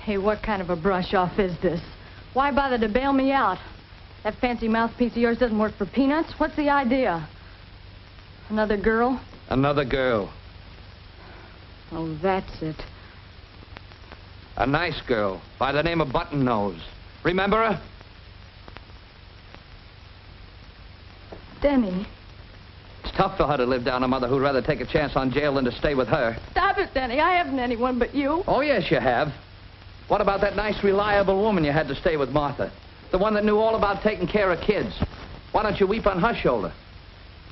Hey, what kind of a brush-off is this? Why bother to bail me out? That fancy mouthpiece of yours doesn't work for peanuts. What's the idea? Another girl? Another girl. Oh, that's it. A nice girl by the name of Button Nose. Remember her? Denny. It's tough for her to live down a mother who'd rather take a chance on jail than to stay with her. Stop it, Denny. I haven't anyone but you. Oh, yes, you have. What about that nice, reliable woman you had to stay with, Martha? The one that knew all about taking care of kids. Why don't you weep on her shoulder?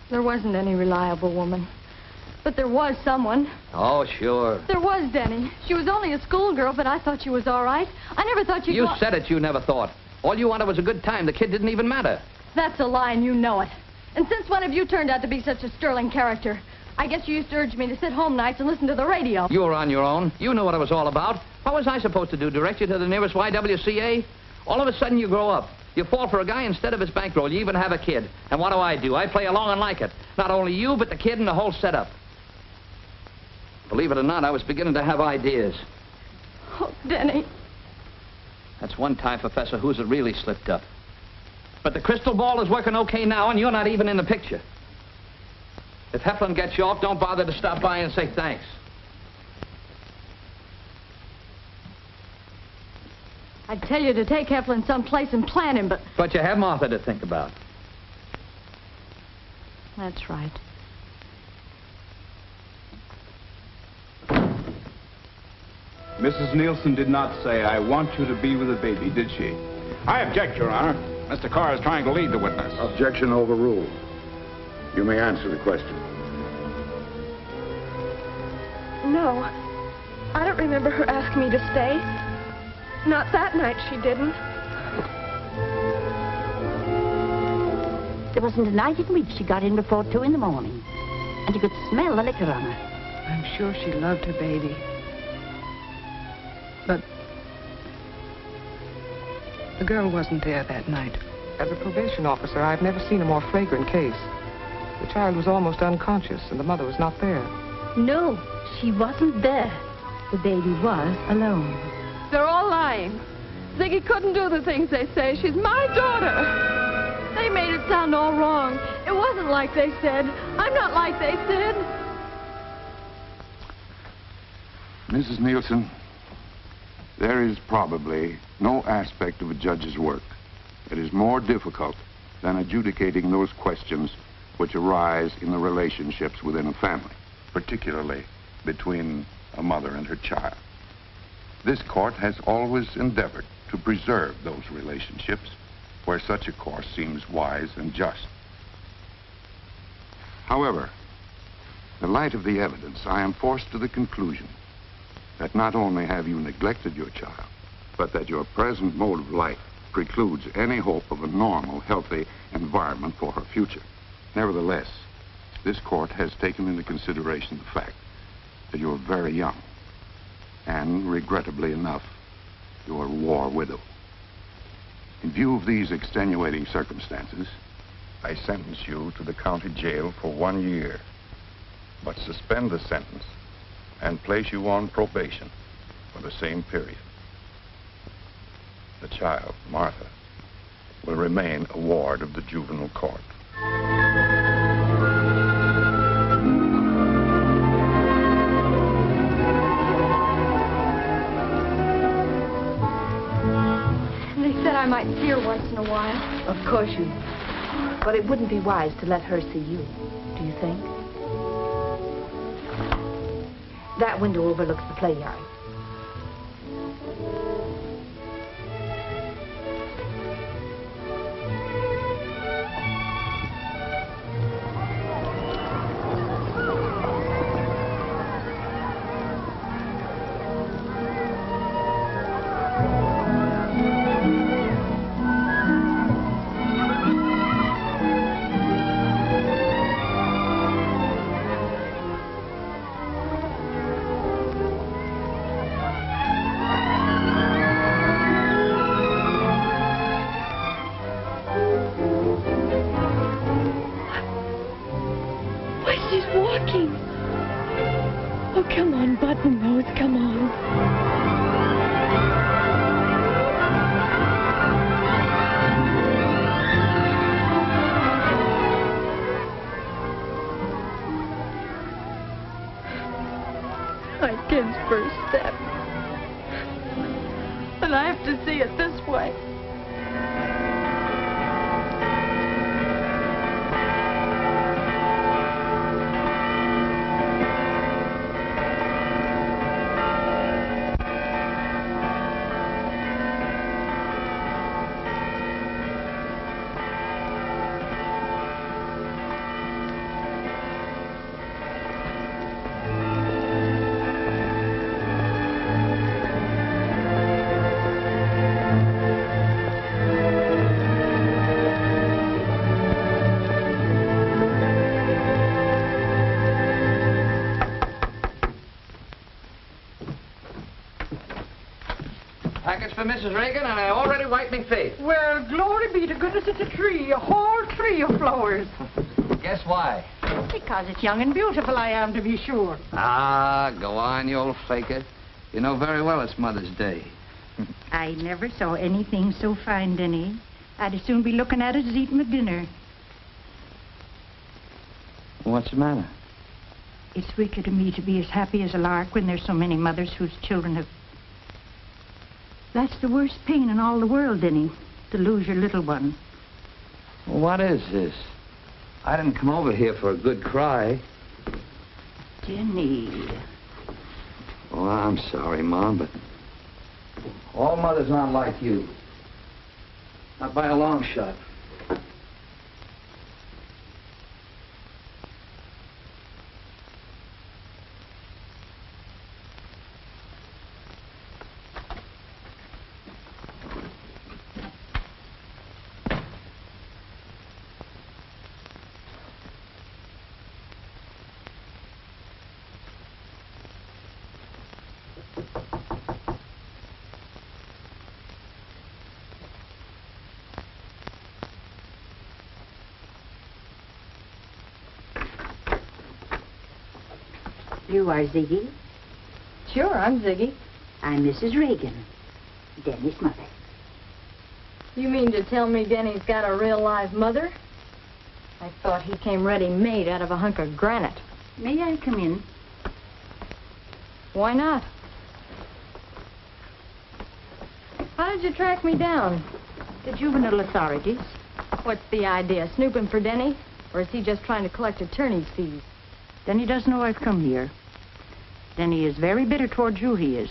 There wasn't any reliable woman. But there was someone. Oh, sure. There was, Denny. She was only a schoolgirl, but I thought she was all right. I never thought you'd... You said it, you never thought. All you wanted was a good time. The kid didn't even matter. That's a lie, and you know it. And since when have you turned out to be such a sterling character? I guess you used to urge me to sit home nights and listen to the radio. You were on your own. You knew what it was all about. What was I supposed to do, direct you to the nearest YWCA? All of a sudden you grow up. You fall for a guy instead of his bankroll. You even have a kid. And what do? I play along and like it. Not only you, but the kid and the whole setup. Believe it or not, I was beginning to have ideas. Oh, Denny. That's one time, Professor, who's it really slipped up. But the crystal ball is working okay now, and you're not even in the picture. If Heflin gets you off, don't bother to stop by and say thanks. I'd tell you to take Heflin someplace and plant him, but... But you have Martha to think about. That's right. Mrs. Nielsen did not say, I want you to be with the baby, did she? I object, Your Honor. Mr. Carr is trying to lead the witness. Objection overruled. You may answer the question. No. I don't remember her asking me to stay. Not that night, she didn't. There wasn't a night in which she got in before 2 in the morning. And you could smell the liquor on her. I'm sure she loved her baby. But the girl wasn't there that night. As a probation officer, I've never seen a more flagrant case. The child was almost unconscious, and the mother was not there. No, she wasn't there. The baby was alone. They're all lying. Ziggy couldn't do the things they say. She's my daughter. They made it sound all wrong. It wasn't like they said. I'm not like they said. Mrs. Nielsen, there is probably no aspect of a judge's work that is more difficult than adjudicating those questions which arise in the relationships within a family, particularly between a mother and her child. This court has always endeavored to preserve those relationships where such a course seems wise and just. However, in the light of the evidence, I am forced to the conclusion that not only have you neglected your child, but that your present mode of life precludes any hope of a normal, healthy environment for her future. Nevertheless, this court has taken into consideration the fact that you are very young, and regrettably enough, you are a war widow. In view of these extenuating circumstances, I sentence you to the county jail for 1 year, but suspend the sentence and place you on probation for the same period. The child, Martha, will remain a ward of the juvenile court. They said I might see her once in a while. Of course you do. But it wouldn't be wise to let her see you, do you think? That window overlooks the play yard. First step. And I have to see it this way. Package for Mrs. Reagan, and I already wiped me face. Well, glory be to goodness, it's a tree, a whole tree of flowers. Guess why? Because it's young and beautiful, I am, to be sure. Ah, go on, you old faker. You know very well it's Mother's Day. I never saw anything so fine, Denny. I'd as soon be looking at it as eating my dinner. What's the matter? It's wicked of me to be as happy as a lark when there's so many mothers whose children have... That's the worst pain in all the world, Denny, to lose your little one. Well, what is this? I didn't come over here for a good cry. Denny. Oh, I'm sorry, Mom, but all mothers aren't like you. Not by a long shot. You are Ziggy? Sure, I'm Ziggy. I'm Mrs. Reagan, Denny's mother. You mean to tell me Denny's got a real live mother? I thought he came ready-made out of a hunk of granite. May I come in? Why not? How did you track me down? The juvenile authorities. What's the idea, snooping for Denny? Or is he just trying to collect attorney's fees? Denny doesn't know I've come here. Denny is very bitter towards you, he is.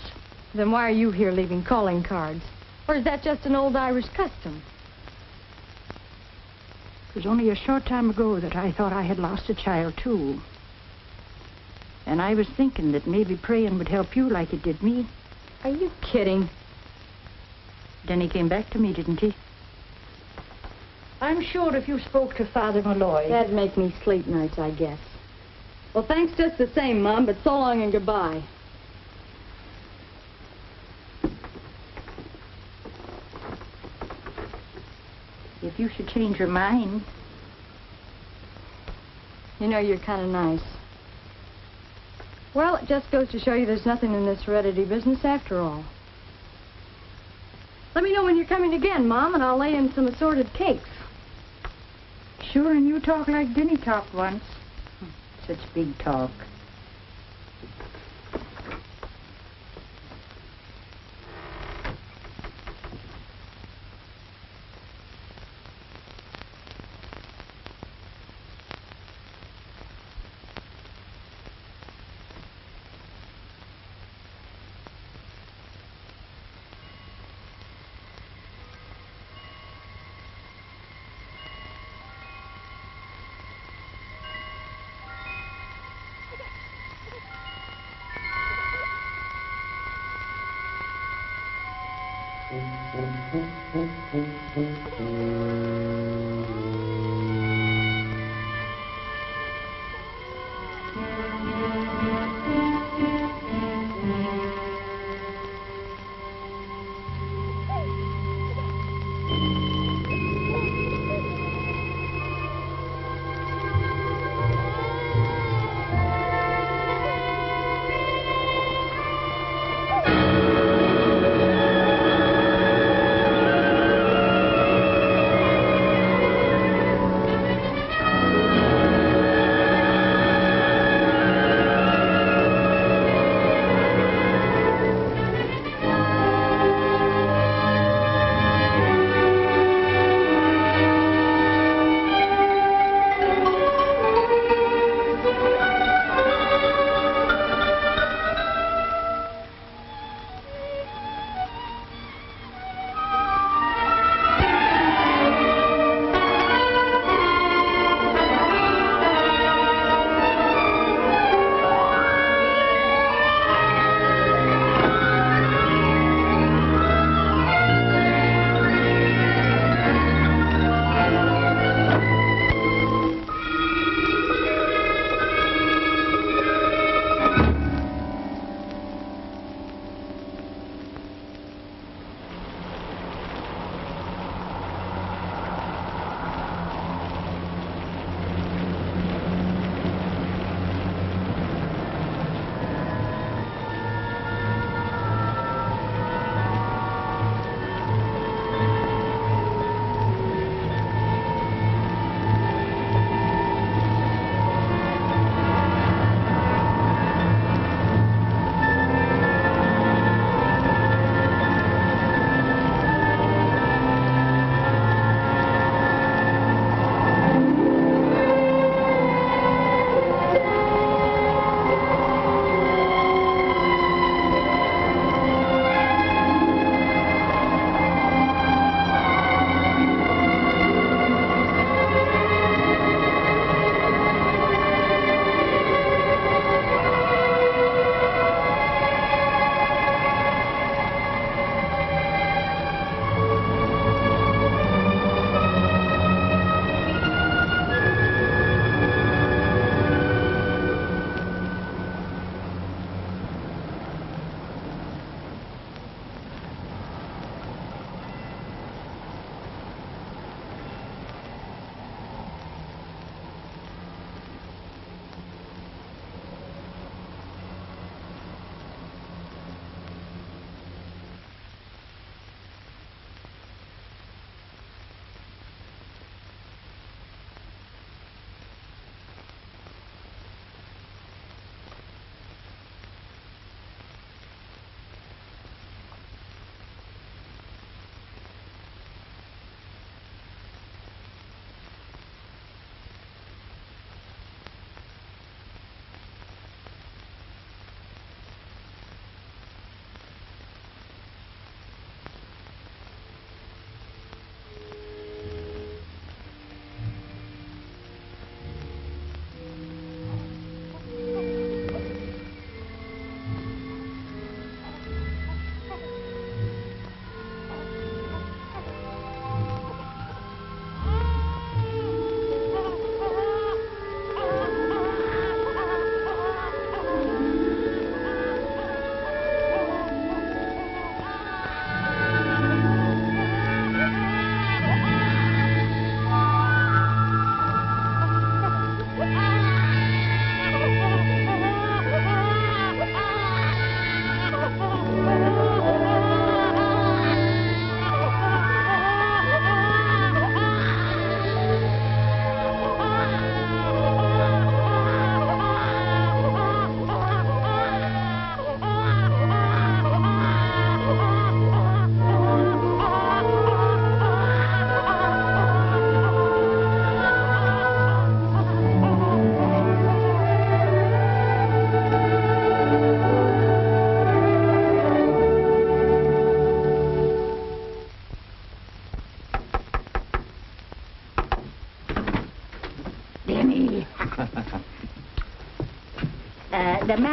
Then why are you here leaving calling cards? Or is that just an old Irish custom? It was only a short time ago that I thought I had lost a child, too. And I was thinking that maybe praying would help you like it did me. Are you kidding? Denny came back to me, didn't he? I'm sure if you spoke to Father Malloy... That'd make me sleep nights, I guess. Well, thanks just the same, Mom, but so long and goodbye. If you should change your mind... You know, you're kind of nice. Well, it just goes to show you there's nothing in this heredity business after all. Let me know when you're coming again, Mom, and I'll lay in some assorted cakes. Sure, and you talk like Denny talked once. Such big talk.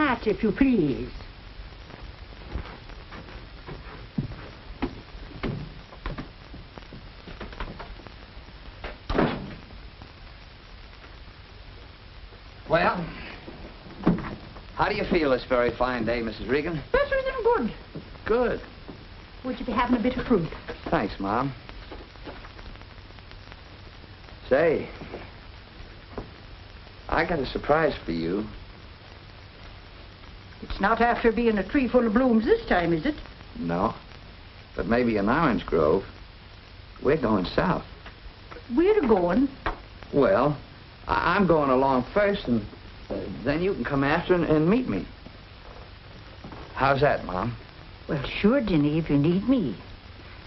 match, if you please. Well, how do you feel this very fine day, Mrs. Regan? Better than good. Good. Would you be having a bit of fruit? Thanks, Mom. Say, I got a surprise for you. It's not after being a tree full of blooms this time, is it? No, but maybe an orange grove. We're going south. We're going. Well, I'm going along first, and then you can come after and meet me. How's that, Mom? Well, sure, Jenny, if you need me.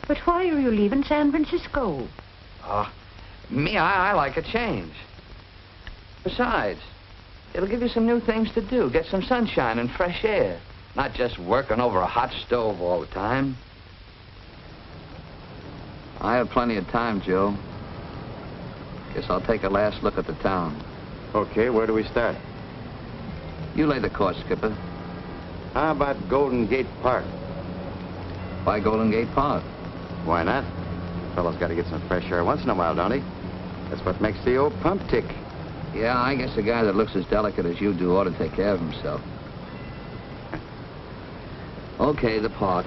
But why are you leaving San Francisco? Me, I like a change. Besides, it'll give you some new things to do. Get some sunshine and fresh air. Not just working over a hot stove all the time. I have plenty of time, Joe. Guess I'll take a last look at the town. Okay, where do we start? You lay the course, Skipper. How about Golden Gate Park? Why Golden Gate Park? Why not? Fellow's got to get some fresh air once in a while, don't he? That's what makes the old pump tick. Yeah, I guess a guy that looks as delicate as you do ought to take care of himself. Okay, the park.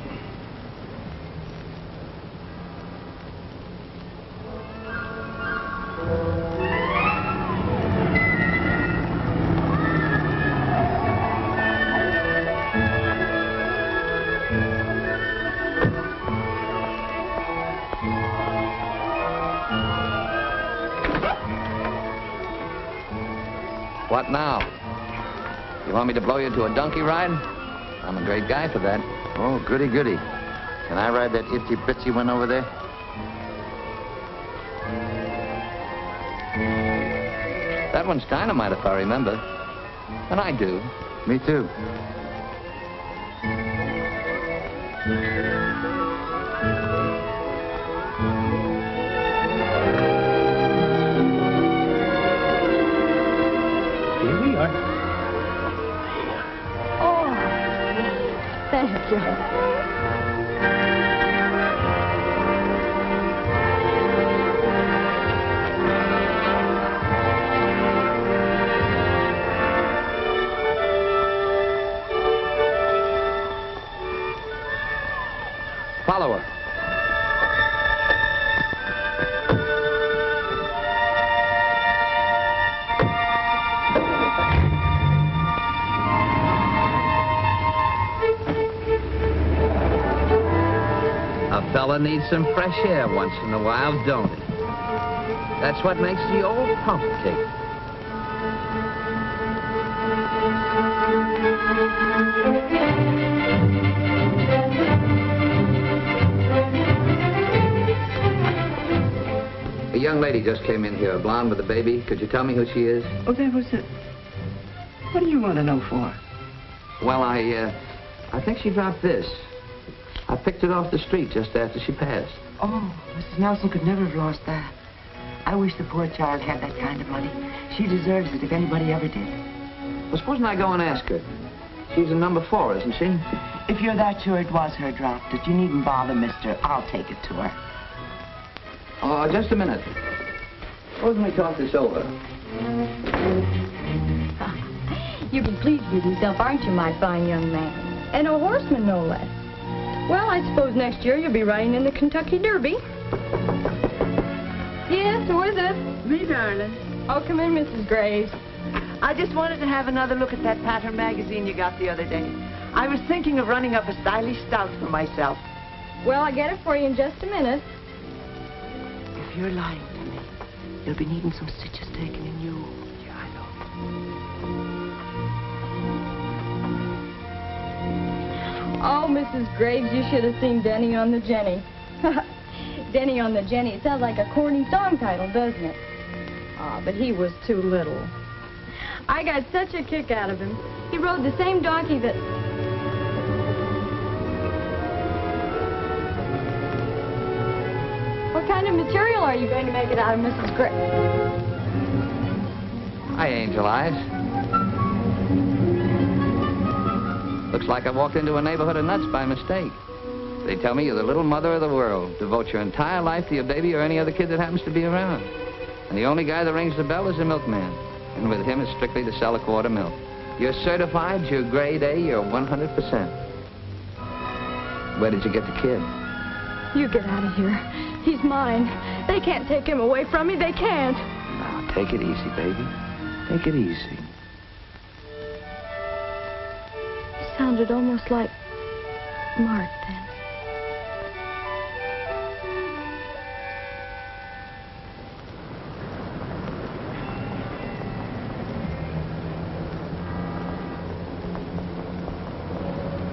What now? You want me to blow you to a donkey ride? I'm a great guy for that. Oh, goody, goody. Can I ride that itsy-bitsy one over there? That one's dynamite, if I remember. And I do. Me too. Here we are. Oh, thank you. Follow her. A fella needs some fresh air once in a while, don't he? That's what makes the old pump tick. A young lady just came in here, a blonde with a baby. Could you tell me who she is? Oh, there was a... What do you want to know for? Well, I think she dropped this. I picked it off the street just after she passed. Oh, Mrs. Nelson could never have lost that. I wish the poor child had that kind of money. She deserves it if anybody ever did. Well, supposing I go and ask her. She's in number 4, isn't she? If you're that sure it was her dropped it, you needn't bother, mister. I'll take it to her. Oh, just a minute. Supposing we talk this over. You'll be pleased with yourself, aren't you, my fine young man? And a horseman, no less. Well, I suppose next year you'll be riding in the Kentucky Derby. Yes, who is it? Me, darling. Oh, come in, Mrs. Graves. I just wanted to have another look at that pattern magazine you got the other day. I was thinking of running up a stylish stout for myself. Well, I'll get it for you in just a minute. If you're lying to me, you'll be needing some stitches taken in you. Yeah, I know. Oh, Mrs. Graves, you should have seen Denny on the Jenny. Denny on the Jenny. It sounds like a corny song title, doesn't it? Ah, but he was too little. I got such a kick out of him. He rode the same donkey that... What kind of material are you going to make it out of, Mrs. Graves? Hi, Angel Eyes. Looks like I walked into a neighborhood of nuts by mistake. They tell me you're the little mother of the world. Devote your entire life to your baby or any other kid that happens to be around. And the only guy that rings the bell is the milkman. And with him, it's strictly to sell a quart of milk. You're certified, you're grade A, you're 100%. Where did you get the kid? You get out of here. He's mine. They can't take him away from me. They can't. Now, take it easy, baby. Take it easy. He sounded almost like Mark then.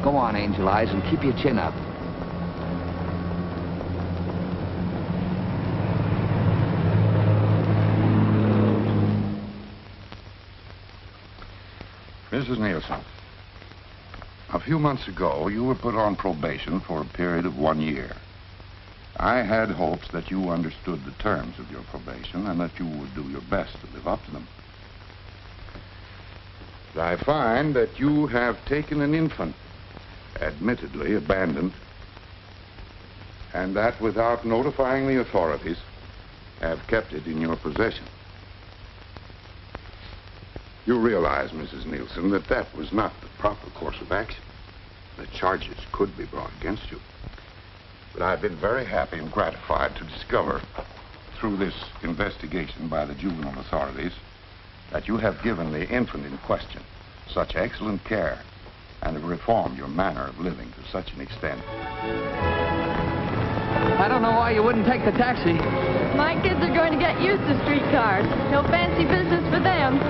Go on, Angel Eyes, and keep your chin up. Mrs. Nielsen, a few months ago, you were put on probation for a period of 1 year. I had hopes that you understood the terms of your probation and that you would do your best to live up to them. But I find that you have taken an infant, admittedly abandoned, and that without notifying the authorities, have kept it in your possession. You realize, Mrs. Nielsen, that that was not the proper course of action. The charges could be brought against you. But I've been very happy and gratified to discover, through this investigation by the juvenile authorities, that you have given the infant in question such excellent care and have reformed your manner of living to such an extent. I don't know why you wouldn't take the taxi. My kids are going to get used to streetcars. No fancy business for them.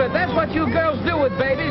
That's what you girls do with babies.